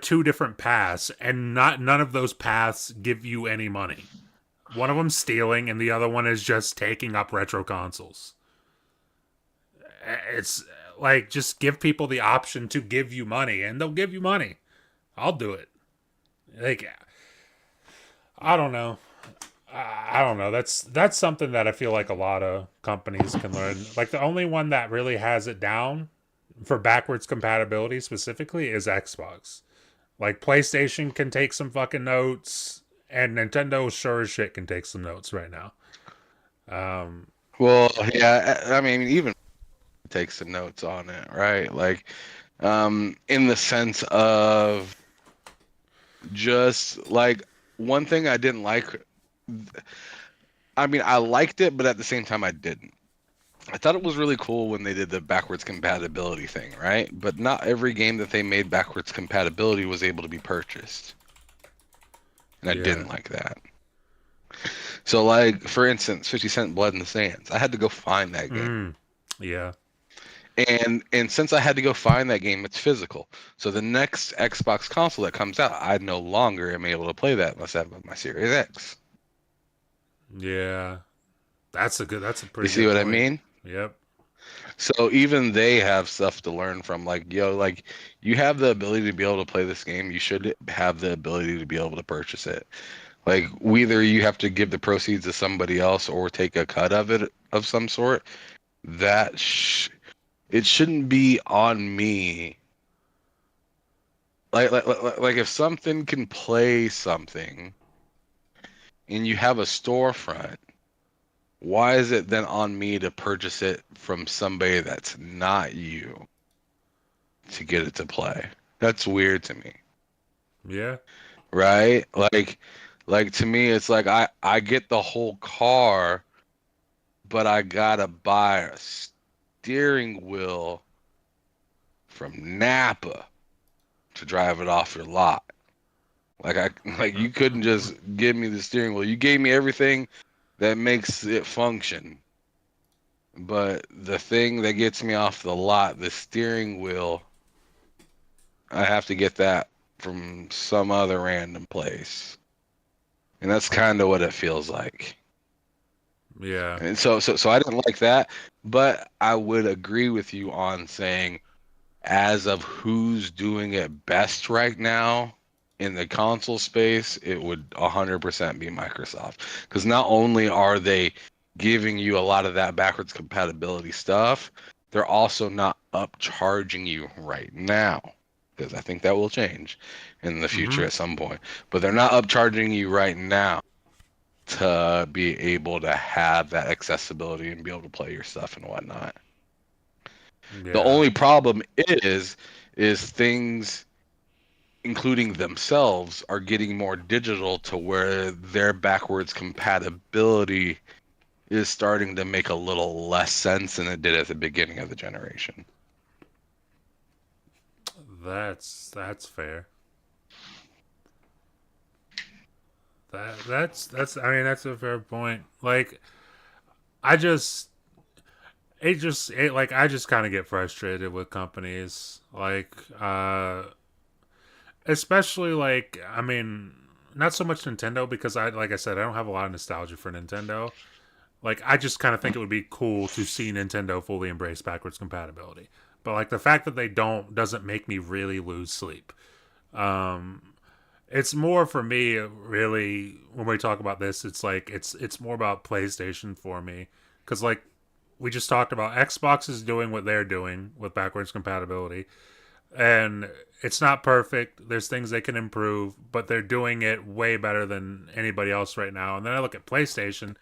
two different paths, and not none of those paths give you any money. One of them's stealing, and the other one is just taking up retro consoles. It's like just give people the option to give you money, and they'll give you money. I'll do it. Like I don't know. I don't know. That's something that I feel like a lot of companies can learn. Like the only one that really has it down for backwards compatibility specifically is Xbox. Like PlayStation can take some fucking notes, and Nintendo sure as shit can take some notes right now. Um, Well, yeah, I mean, even take some notes on it, right? Like, in the sense of just like one thing I didn't like. I mean, I liked it, but at the same time, I didn't. I thought it was really cool when they did the backwards compatibility thing, right? But not every game that they made backwards compatibility was able to be purchased. And I yeah. didn't like that. So, like, for instance, 50 Cent Blood in the Sands. I had to go find that game. Mm, yeah. And since I had to go find that game, it's physical. So the next Xbox console that comes out, I no longer am able to play that unless I have my Series X. Yeah. That's a You pretty see good what I point. mean? Yep. So even they have stuff to learn from. Like, yo, like you have the ability to be able to play this game. You should have the ability to be able to purchase it. Like, whether you have to give the proceeds to somebody else or take a cut of it of some sort, that it shouldn't be on me. Like if something can play something and you have a storefront, why is it then on me to purchase it from somebody that's not you to get it to play? That's weird to me, Yeah. right? Like to me, it's like I get the whole car, but I gotta buy a steering wheel from Napa to drive it off your lot. Like like you couldn't just give me the steering wheel. You gave me everything that makes it function. But the thing that gets me off the lot, the steering wheel, I have to get that from some other random place. And that's kind of what it feels like. Yeah. And so I didn't like that, but I would agree with you on saying as of who's doing it best right now in the console space, it would 100% be Microsoft. Because not only are they giving you a lot of that backwards compatibility stuff, they're also not upcharging you right now. Because I think that will change in the future Mm-hmm. at some point. But they're not upcharging you right now to be able to have that accessibility and be able to play your stuff and whatnot. The Yeah. only problem is things, including themselves, are getting more digital to where their backwards compatibility is starting to make a little less sense than it did at the beginning of the generation. That's fair. That's I mean that's a fair point. Like I just I just kind of get frustrated with companies like especially like I mean not so much Nintendo because I like I said I don't have a lot of nostalgia for Nintendo. Like I just kind of think it would be cool to see Nintendo fully embrace backwards compatibility. But like the fact that they don't doesn't make me really lose sleep. Um it's more for me really when we talk about this it's like it's more about PlayStation for me cuz like we just talked about Xbox is doing what they're doing with backwards compatibility and it's not perfect. There's things they can improve, but they're doing it way better than anybody else right now. And then I look at PlayStation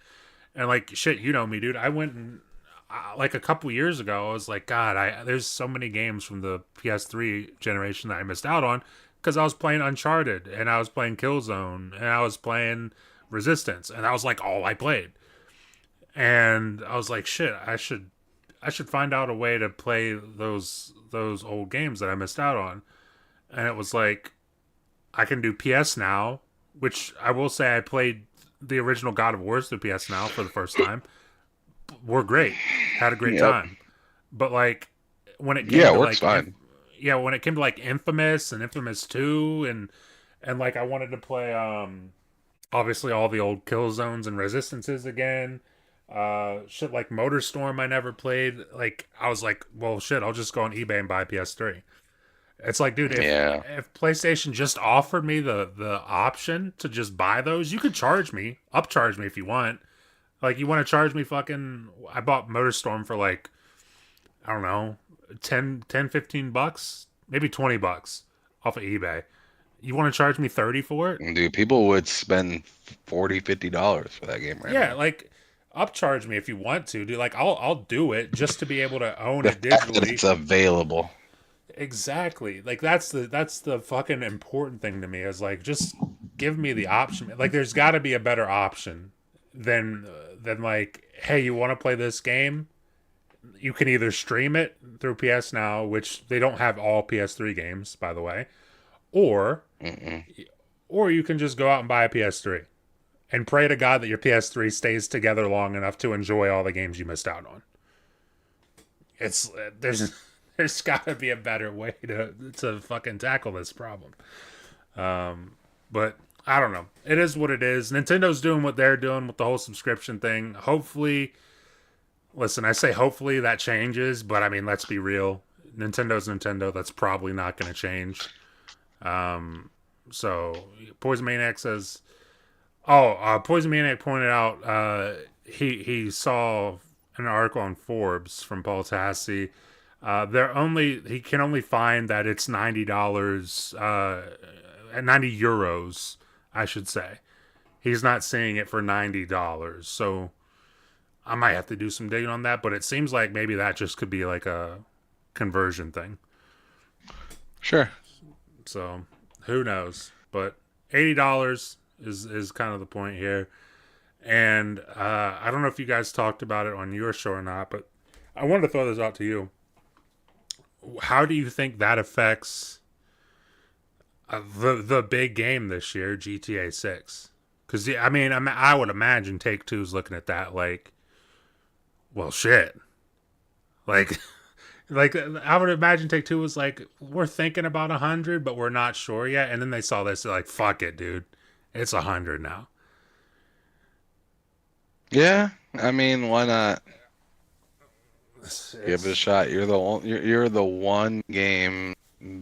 and like shit, you know me, dude. I went and like a couple years ago, I was like, God, I there's so many games from the PS3 generation that I missed out on because I was playing Uncharted and I was playing Killzone and I was playing Resistance and that was like all I played. And I was like, shit, I should find out a way to play those old games that I missed out on. And it was like I can do PS Now, which I will say I played the original God of Wars through PS Now for the first time. Were great, had a great Yep. time. But like when it Yeah, came it to works like fine. yeah, when it came to like Infamous and Infamous 2 and like I wanted to play obviously all the old kill zones and resistances again. Shit like Motorstorm I never played. Like I was like, well shit, I'll just go on eBay and buy PS3. It's like, dude, Yeah. if PlayStation just offered me the option to just buy those, you could upcharge me if you want. Like, you want to charge me fucking. I bought MotorStorm for like, I don't know, 10, 10, 15 bucks, maybe $20 off of eBay. You want to charge me 30 for it? Dude, people would spend $40, $50 for that game right Yeah, now. like upcharge me if you want to, dude. Like I'll do it just to be able to own The it fact that digitally. it's available. Exactly. Like that's the fucking important thing to me is like just give me the option. Like there's got to be a better option than like, hey, you want to play this game? You can either stream it through PS Now, which they don't have all PS3 games, by the way, or Mm-mm. or you can just go out and buy a PS3 and pray to God that your PS3 stays together long enough to enjoy all the games you missed out on. It's there's got to be a better way to fucking tackle this problem. But I don't know. It is what it is. Nintendo's doing what they're doing with the whole subscription thing. Hopefully, listen, I say hopefully that changes, but I mean, let's be real. Nintendo's Nintendo. That's probably not going to change. So Poison Maniac says, "Oh, Poison Maniac pointed out he saw an article on Forbes from Paul Tassi. He can only find that it's $90 at 90 euros, I should say. He's not seeing it for $90. So I might have to do some digging on that, but it seems like maybe that just could be like a conversion thing. Sure. So who knows? But $80 is kind of the point here. And I don't know if you guys talked about it on your show or not, but I wanted to throw this out to you. How do you think that affects the big game this year, GTA 6? Because I mean, I would imagine Take Two's looking at that like, well, shit. Like, like I would imagine Take Two was like, we're thinking about 100, but we're not sure yet. And then they saw this, they're like, fuck it, dude, it's 100 now. Yeah. I mean, why not give it a It's shot? You're the one game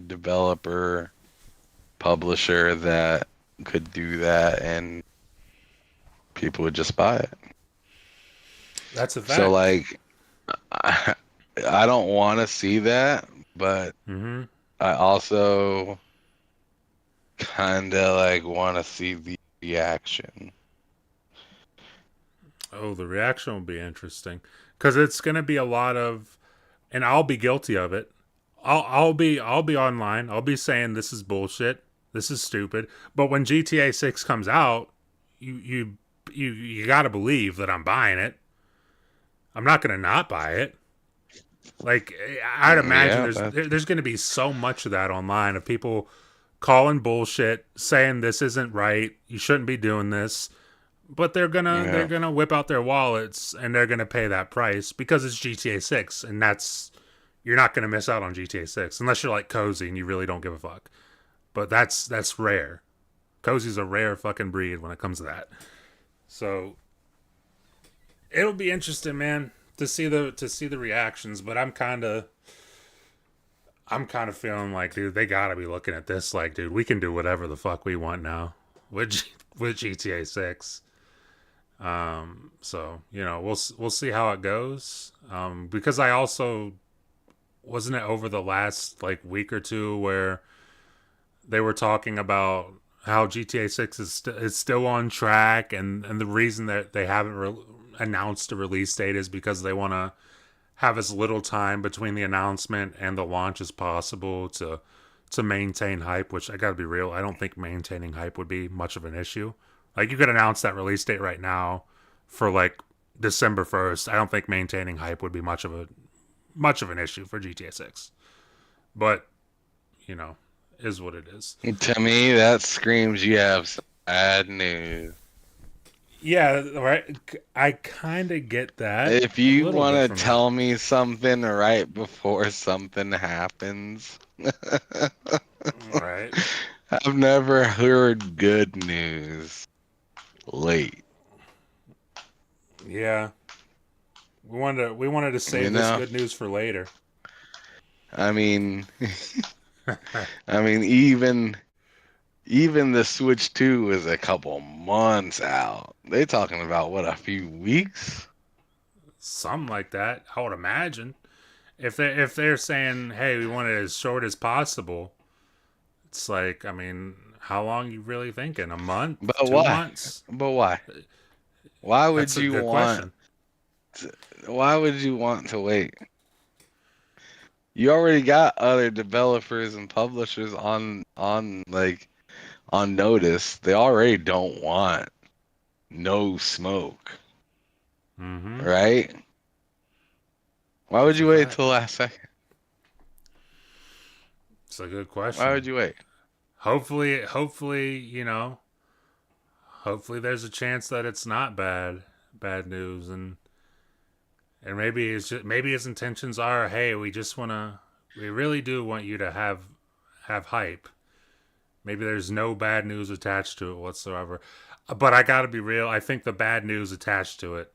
developer, publisher that could do that, and people would just buy it. that's a So fact. like, I don't want to see that, but Mm-hmm. I also kind of like want to see the reaction. Oh, the reaction will be interesting because it's gonna be a lot of, and I'll be guilty of it. I'll be online. I'll be saying this is bullshit. This is stupid. But when GTA 6 comes out, you you you got to believe that I'm buying it. I'm not gonna not buy it. Like I'd imagine Yeah, that there's going to be so much of that online of people calling bullshit, saying this isn't right, you shouldn't be doing this, but they're yeah, gonna whip out their wallets and they're gonna pay that price because it's GTA 6, and that's you're not gonna miss out on GTA 6 unless you're like Cozy and you really don't give a fuck. But that's rare. Cozy's a rare fucking breed when it comes to that. So it'll be interesting, man, to see the reactions. But I'm kind of feeling like, dude, they gotta be looking at this like, dude, we can do whatever the fuck we want now with GTA 6. So we'll see how it goes. Because I also wasn't it over the last like week or two where they were talking about how GTA 6 is still on track, and the reason that they haven't announced a release date is because they want to have as little time between the announcement and the launch as possible to maintain hype. Which I gotta be real, I don't think maintaining hype would be much of an issue. Like you could announce that release date right now for like December 1st. I don't think maintaining hype would be much of an issue for GTA 6. But you know, is what it is. to me that screams you have some bad news. Yeah, right. I kind of get that If a you little want bit to from you. tell me something right before something happens, Right. I've never heard good news late. Yeah. We wanted to You save this know, good news for later. I mean, I mean, even the Switch 2 is a couple months out. They talking about what, a few weeks? Something like that, I would imagine. If they're saying, "Hey, we want it as short as possible," it's like, I mean, how long you really thinking? A month? But Two why? months? But why? Why would That's a you good want question. why would you want to wait? You already got other developers and publishers on notice. They already don't want no smoke, Mm-hmm. right? Why would That's a you wait fact. till last second? It's a good Why would question. you wait? Hopefully, hopefully there's a chance that it's not bad news, and maybe his intentions are, hey, we really do want you to have hype. Maybe there's no bad news attached to it whatsoever. But I got to be real. I think the bad news attached to it.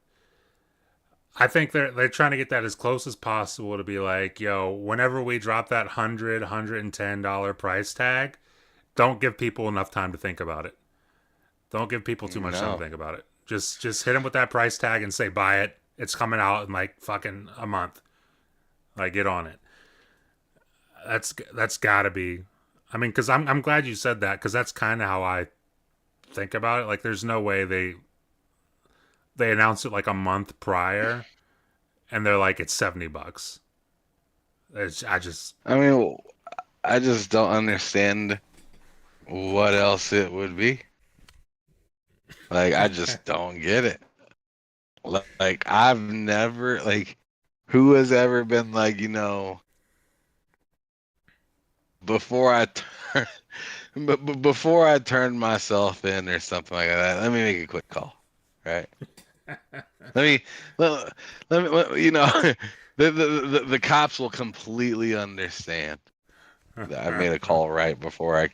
I think they're trying to get that as close as possible to be like, yo, whenever we drop that $110 price tag, don't give people enough time to think about it. Don't give people too much time to No. think about it. Just hit them with that price tag and say buy it. It's coming out in like fucking a month. Like get on it. That's got to be. I mean, because I'm glad you said that because that's kind of how I think about it. Like, there's no way they announced it like a month prior, and they're like it's $70. I just I mean, I just don't understand what else it would be. Like, I just don't get it. Like, I've never, like, who has ever been like, before I turn, before I turn myself in or something like that, let me make a quick call, right? Let me, let, the cops will completely understand that I made a call right before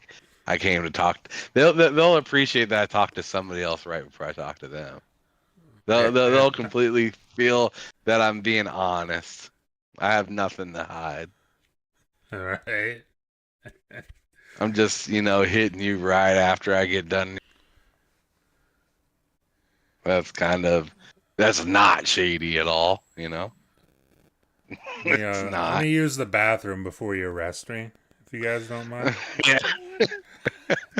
I came to talk. They'll appreciate that I talked to somebody else right before I talk to them. They'll completely feel that I'm being honest. I have nothing to hide. right. I'm just, hitting you right after I get done. That's not shady at all, It's Let not. me use the bathroom before you arrest me, if you guys don't mind. Yeah.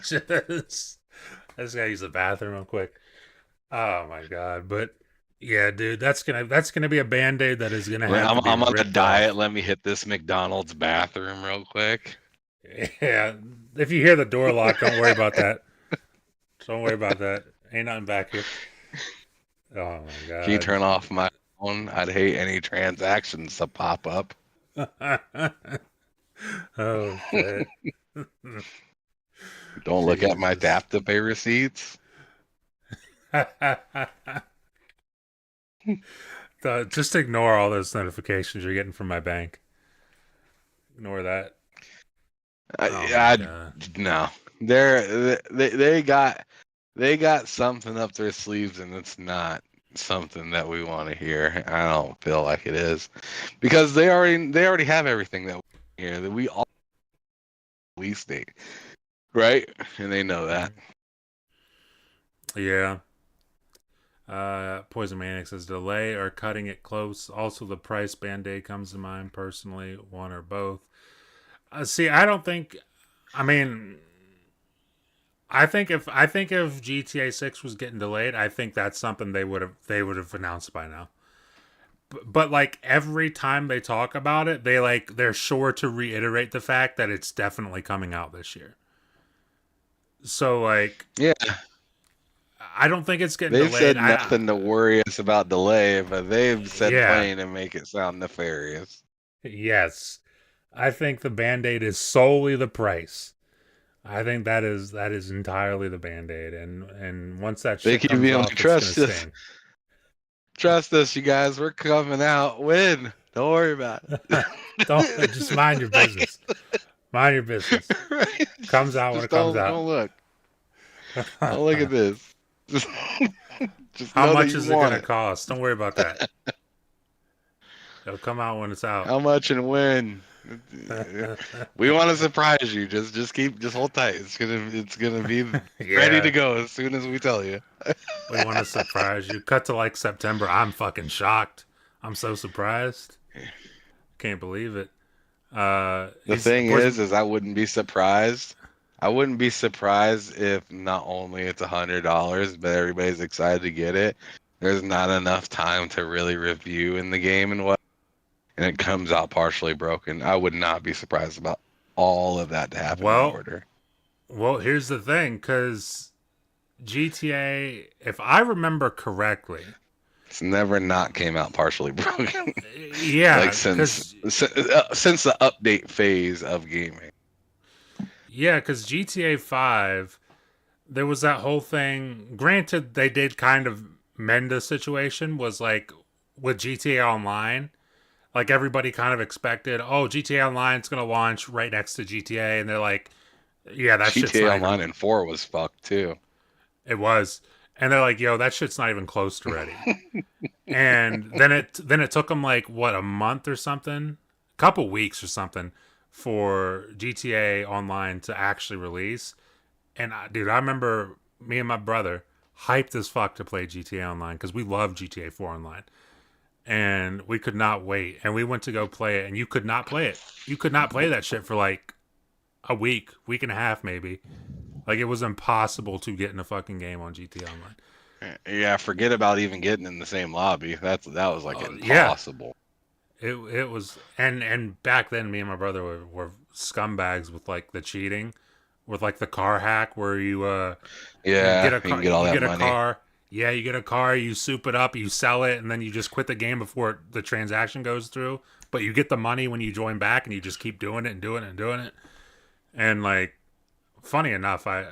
just, I just gotta use the bathroom real quick. Oh my god! But yeah, dude, that's gonna be a band-aid that is gonna have to be I'm on a ripped diet. off. Let me hit this McDonald's bathroom real quick. Yeah, if you hear the door lock, don't worry about that. Don't worry about that. Ain't nothing back here. Oh my Can you god. turn off my phone? I'd hate any transactions to pop up. Oh shit. Don't look at my Jesus. tap to pay receipts. Just ignore all those notifications you're getting from my bank. Ignore that. Oh my I god. no. They got something up their sleeves, and it's not something that we want to hear. I don't feel like it is, because they already have everything that we hear, that we all release date, right? And they know that. Yeah. Poison Manic says delay or cutting it close. Also, the price band-aid comes to mind personally, one or both. See, I don't think. I mean, I think if GTA 6 was getting delayed, I think that's something they would have announced by now. But like every time they talk about it, they're sure to reiterate the fact that it's definitely coming out this year. So like Yeah, I don't think it's getting they've delayed. said I nothing to worry us about delay, but they've said Yeah. plenty to make it sound nefarious. Yes. I think the band-aid is solely the price. I think that is entirely the band-aid, and once that They shit keep comes being like, off, it's gonna sting. trust us, you guys, we're coming out. When? Don't worry about it. Don't just mind your Like, business. Mind your business. right? Comes out when Just it comes don't out. look. Don't look at this. Just How know that much you is it want gonna it. cost? Don't worry about that. It'll come out when it's out. How much and when? We want to surprise you. Just hold tight. It's gonna be ready to Yeah, go as soon as we tell you. we want to surprise you. Cut to like September. I'm fucking shocked. I'm so surprised. Can't believe it. The He's thing poison. is I wouldn't be surprised. I wouldn't be surprised if not only it's $100, but everybody's excited to get it. There's not enough time to really review in the game and it comes out partially broken. I would not be surprised about all of that to happen in Well, order. well, here's the thing, because GTA, if I remember correctly, It's never not came out partially broken. yeah, Like because since the update phase of gaming. GTA 5, there was that whole thing. Granted, they did kind of mend the situation. Was like with GTA Online, like everybody kind of expected. Oh, GTA Online is gonna launch right next to GTA, and they're like, yeah, that shit's GTA not Online even. and 4 was fucked too. It was, and they're like, yo, that shit's not even close to ready. And then it took them like what, a month or something, a couple weeks or something, for GTA Online to actually release. And dude, I remember me and my brother hyped as fuck to play GTA Online because we love GTA 4 Online, and we could not wait. And we went to go play it, and you could not play it. You could not play that shit for like a week and a half, maybe. Like it was impossible to get in a fucking game on GTA Online. Yeah, forget about even getting in the same lobby. That was like Yeah, impossible. it was, and back then, me and my brother were scumbags with like the cheating, with like the car hack where you get Yeah, a you can car, get all you that get a money. car. Yeah, you get a car, you soup it up, you sell it, and then you just quit the game before the transaction goes through. But you get the money when you join back, and you just keep doing it and doing it and doing it. And like, funny enough, I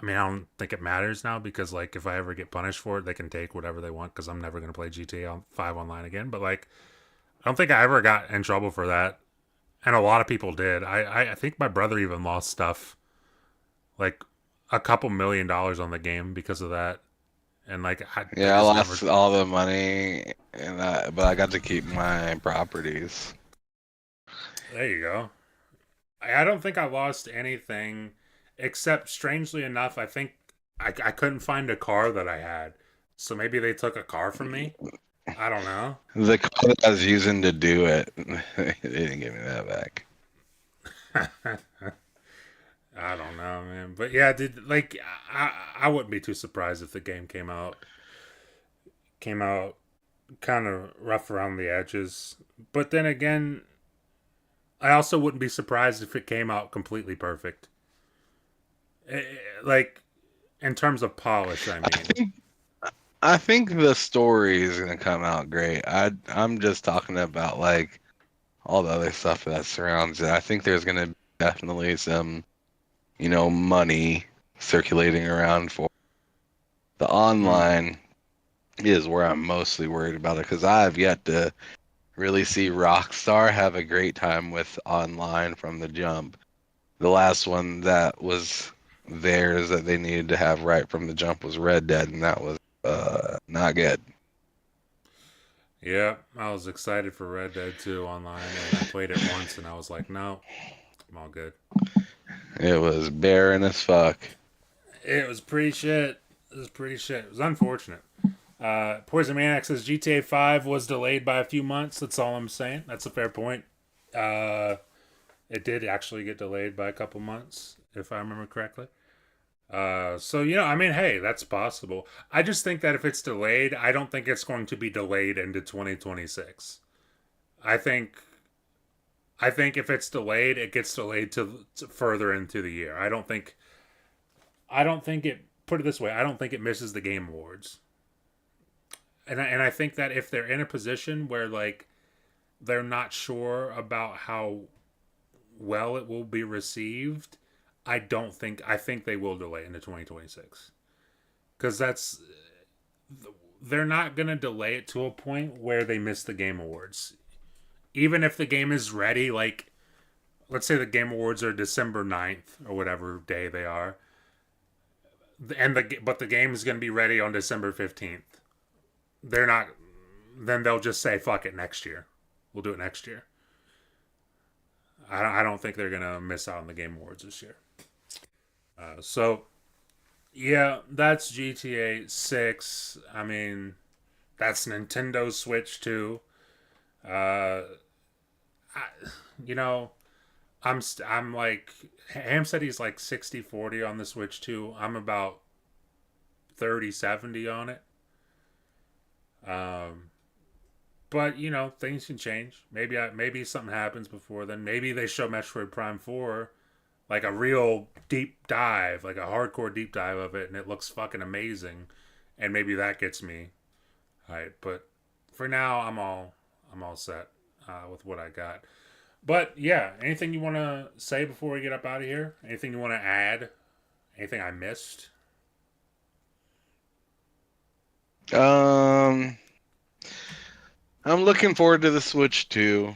mean, I don't think it matters now because like if I ever get punished for it, they can take whatever they want because I'm never gonna play GTA 5 online again. But like, I don't think I ever got in trouble for that, and a lot of people did. I think my brother even lost stuff, like a couple $1 million on the game because of that, and like I Yeah, I just never. lost all the money, but I got to keep my properties. There you go. I don't think I lost anything, except strangely enough, I think I couldn't find a car that I had, so maybe they took a car from me. I don't know. The code I was using to do it, they didn't give me that back. I don't know, man. But yeah, did like I wouldn't be too surprised if the game came out kind of rough around the edges. But then again, I also wouldn't be surprised if it came out completely perfect. Like in terms of polish, I I mean. think I think the story is gonna come out great. I'm just talking about like all the other stuff that surrounds it. I think there's gonna be definitely some, money circulating around for the Hmm. online is where I'm mostly worried about it because I've yet to really see Rockstar have a great time with online from the jump. The last one that was theirs that they needed to have right from the jump was Red Dead, and that was not good. Yeah, I was excited for Red Dead 2 online, and I played it once, and I was like, no, I'm all good. It was barren as fuck. It was pretty shit. It was pretty shit. It was unfortunate. Poison Maniac says GTA 5 was delayed by a few months. That's all I'm saying. That's a fair point. Uh, it did actually get delayed by a couple months, if I remember correctly. So I mean, hey, that's possible. I just think that if it's delayed, I don't think it's going to be delayed into 2026. I think I think if it's delayed, it gets delayed to further into the year. I don't think it. Put it this way, I don't think it misses the Game Awards, and I think that if they're in a position where like they're not sure about how well it will be received, I think they will delay into 2026 because they're not gonna delay it to a point where they miss the Game Awards. Even if the game is ready, like let's say the Game Awards are December 9th or whatever day they are, but the game is going to be ready on December 15th. They're not. Then they'll just say fuck it next year. We'll do it next year. I don't think they're gonna miss out on the Game Awards this year. So yeah, that's GTA 6. I mean, that's Nintendo Switch too. Uh, I, you know, I'm like Ham said he's like 60-40 on the Switch too. I'm about 30-70 on it. Um, but things can change. Maybe something happens before then. Maybe they show Metroid Prime 4, like a real deep dive, like a hardcore deep dive of it, and it looks fucking amazing, and maybe that gets me hyped. But for now, I'm all set with what I got. But yeah, anything you want to say before we get up out of here? Anything you want to add? Anything I missed? Um, I'm looking forward to the Switch too,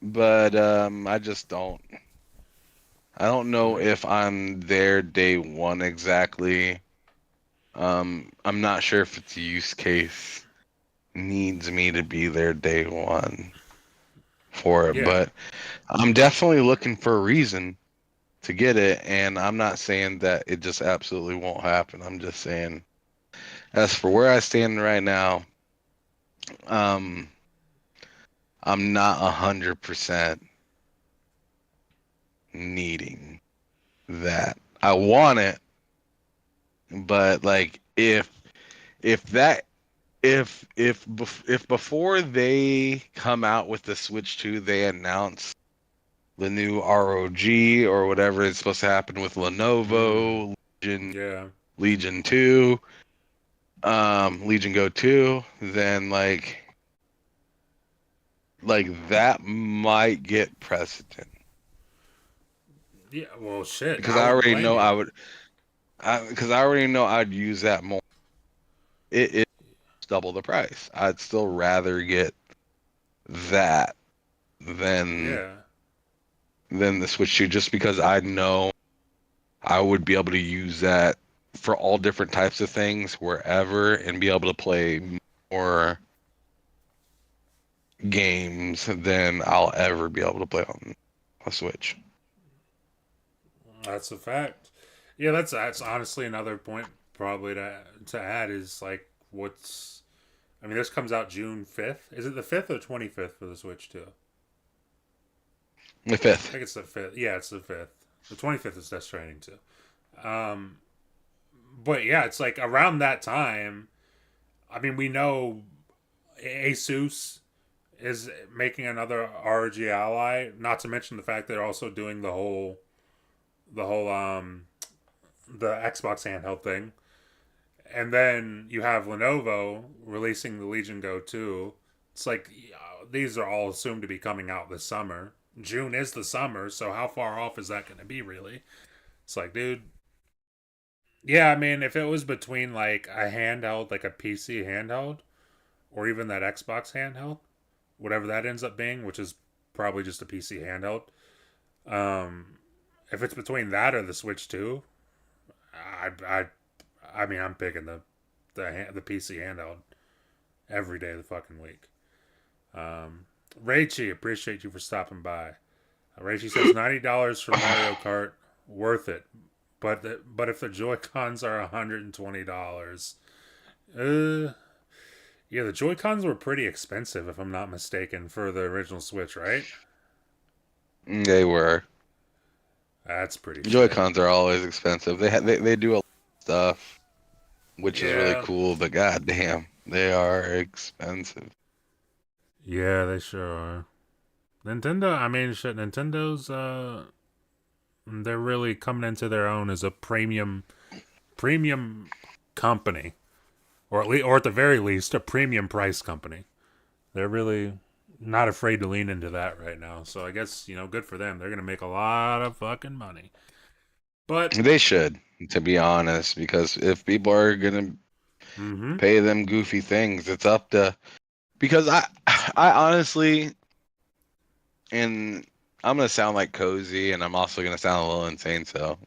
but I just don't. I don't know Yeah. if I'm there day one exactly. I'm not sure if its use case needs me to be there day one for it, Yeah. but I'm definitely looking for a reason to get it, and I'm not saying that it just absolutely won't happen. I'm just saying, as for where I stand right now, um, I'm not 100% needing that. I want it, but like if that if before they come out with the Switch 2, they announce the new ROG or whatever is supposed to happen with Mm. Lenovo, Legion, Yeah. Legion 2, Legion Go 2, then like that might get precedent Yeah. Well, shit. because I I wouldn't already blame know you. because I already know I'd use that more. It's double the price. I'd still rather get that than Yeah. the Switch 2 just because I know I would be able to use that for all different types of things wherever and be able to play more games than I'll ever be able to play on a Switch. That's a fact. Yeah, that's honestly another point probably to add is like what's. I mean, this comes out June 5th. Is it the 5th or 25th for the Switch too? The I fifth. think it's the 5th. Yeah, it's the 5th. The 25th is Death Stranding too. Um, but yeah, it's like around that time. I mean, we know Asus is making another ROG Ally. Not to mention the fact they're also doing the whole the Xbox handheld thing. And then you have Lenovo releasing the Legion Go 2. It's like these are all assumed to be coming out this summer. June is the summer, so how far off is that going to be, really? It's like, dude, yeah, I mean, if it was between like a handheld, like a PC handheld, or even that Xbox handheld, whatever that ends up being, which is probably just a PC handheld, um, if it's between that or the Switch 2, I, I mean, I'm picking the PC handheld every day of the fucking week. Um, Raichi, appreciate you for stopping by. Raichi says $90 for Mario Kart, worth it. But if the Joy Cons are $120, uh, yeah, the Joy Cons were pretty expensive if I'm not mistaken for the original Switch, right? They were. That's pretty Joy shit. Cons are always expensive. They do a lot of stuff, which is really Yeah, cool, but goddamn, they are expensive. yeah, they sure are. Nintendo, I mean, shit, Nintendo's they're really coming into their own as a premium company, or at the very least, a premium price company. They're really not afraid to lean into that right now. So I guess good for them. They're gonna make a lot of fucking money. But They should, to be honest, because if people are gonna mm-hmm. pay them goofy things, it's up to because I honestly, and I'm gonna sound like cozy, and I'm also gonna sound a little insane, so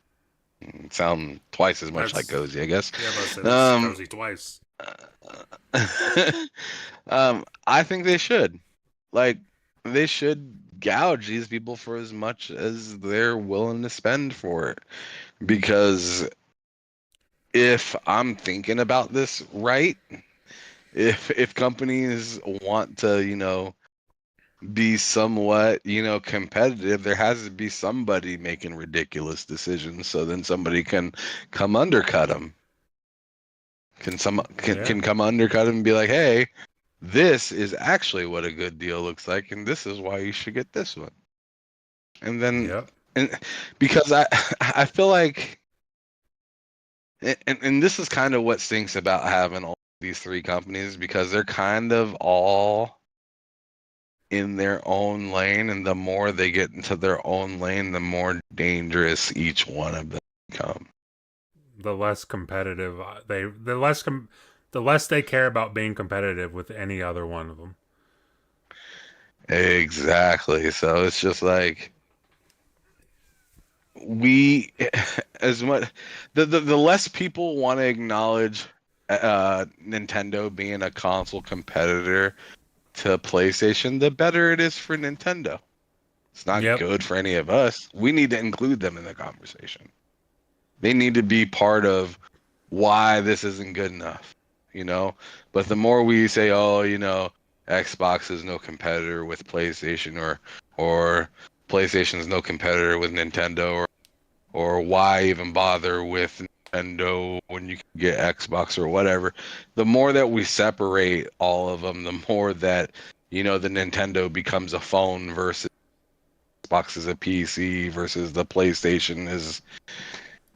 sound twice as much like That's cozy, I guess. yeah, I'm about to say that's Um, cozy twice. I think they should. Like, they should gouge these people for as much as they're willing to spend for it. Because if I'm thinking about this right, if companies want to, be somewhat, competitive, there has to be somebody making ridiculous decisions so then somebody can come undercut them. Yeah. Can come undercut them and be like, "Hey, this is actually what a good deal looks like and this is why you should get this one." And then Yep. and because I feel like and this is kind of what stinks about having all these three companies because they're kind of all in their own lane, and the more they get into their own lane, the more dangerous each one of them become. The less competitive the less they care about being competitive with any other one of them. Exactly. So it's just like we as much the less people want to acknowledge Nintendo being a console competitor to PlayStation, the better it is for Nintendo. It's not Yep. good for any of us. We need to include them in the conversation. They need to be part of why this isn't good enough, you know? But the more we say, oh, Xbox is no competitor with PlayStation or PlayStation is no competitor with Nintendo or why even bother with Nintendo when you can get Xbox or whatever, the more that we separate all of them, the more that, the Nintendo becomes a phone versus Xbox is a PC versus the PlayStation is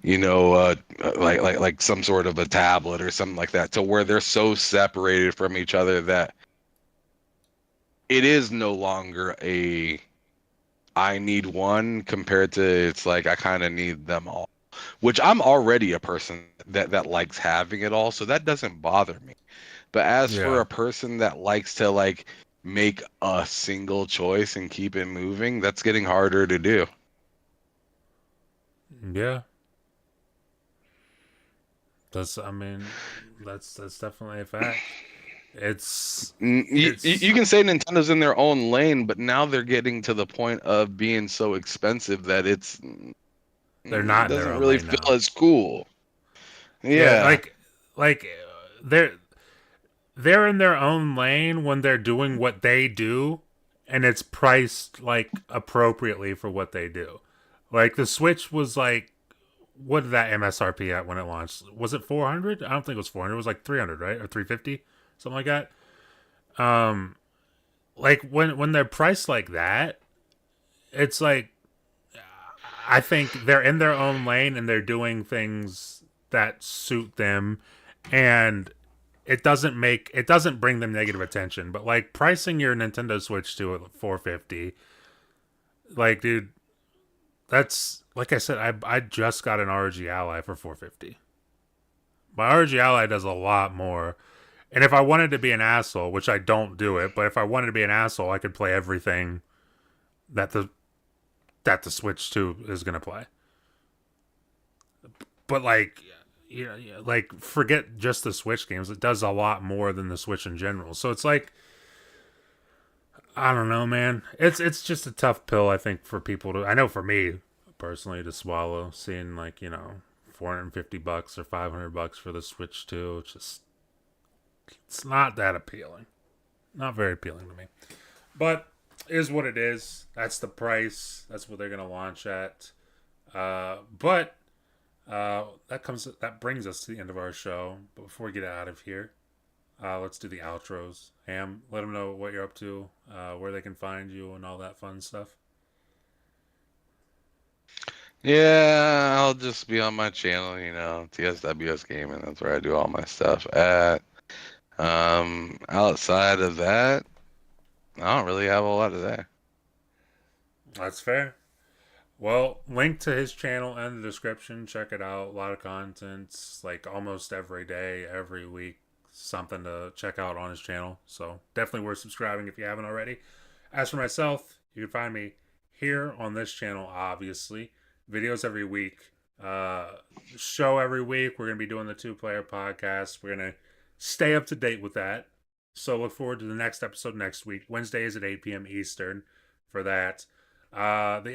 like some sort of a tablet or something like that, to where they're so separated from each other that it is no longer a I need one compared to it's like I kind of need them all. Which I'm already a person that likes having it all, so that doesn't bother me. But as for Yeah. a person that likes to like make a single choice and keep it moving, that's getting harder to do. Yeah. That's I mean, that's definitely a fact. It's You it's can say Nintendo's in their own lane, but now they're getting to the point of being so expensive that they're it not in their doesn't own really lane feel now. as cool. Yeah, Yeah, like they're they're in their own lane when they're doing what they do and it's priced like appropriately for what they do. Like the Switch was like what did that MSRP at when it launched? Was it 400? I don't think it was 400. It was like 300, right? Or 350? Something like that. Um like when they're priced like that, it's like I think they're in their own lane and they're doing things that suit them and it doesn't bring them negative attention, but like pricing your Nintendo Switch to 450, like dude, that's like I said, I just got an ROG Ally for 450. My ROG Ally does a lot more. And if I wanted to be an asshole, which I don't do it, but if I wanted to be an asshole, I could play everything that the Switch 2 is going to play. But like like forget just the Switch games. It does a lot more than the Switch in general. So it's like I don't know, man. It's just a tough pill, I think, for people to. I know for me personally to swallow, seeing like $450 or $500 for the Switch 2. It's not that appealing. Not very appealing to me. But is what it is. That's the price. That's what they're gonna launch at. But that brings us to the end of our show. But before we get out of here, let's do the outros. Ham, let them know what you're up to, where they can find you, and all that fun stuff. yeah. I'll just be on my channel, TSWS Gaming. That's where I do all my stuff at. Outside of that, I don't really have a lot to say. That's fair. Well, link to his channel in the description. Check it out. A lot of contents, like almost every day, every week. Something to check out on his channel. So definitely worth subscribing if you haven't already. As for myself, you can find me here on this channel, obviously. Videos every week. Show every week. We're going to be doing the two player podcast. We're going to stay up to date with that. So look forward to the next episode next week. Wednesday is at 8 p.m. Eastern for that. The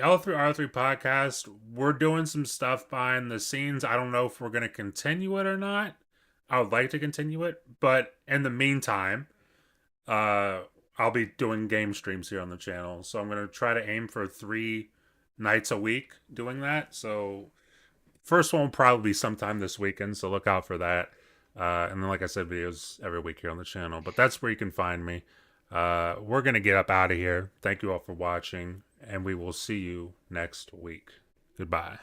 L3R3 podcast, we're doing some stuff behind the scenes. I don't know if we're going to continue it or not. I would like to continue it, but in the meantime, uh, I'll be doing game streams here on the channel. So I'm going to try to aim for 3 nights a week doing that. So first one will probably be sometime this weekend, so look out for that. And then, like I said, videos every week here on the channel. But that's where you can find me. We're going to get up out of here. Thank you all for watching, and we will see you next week. Goodbye.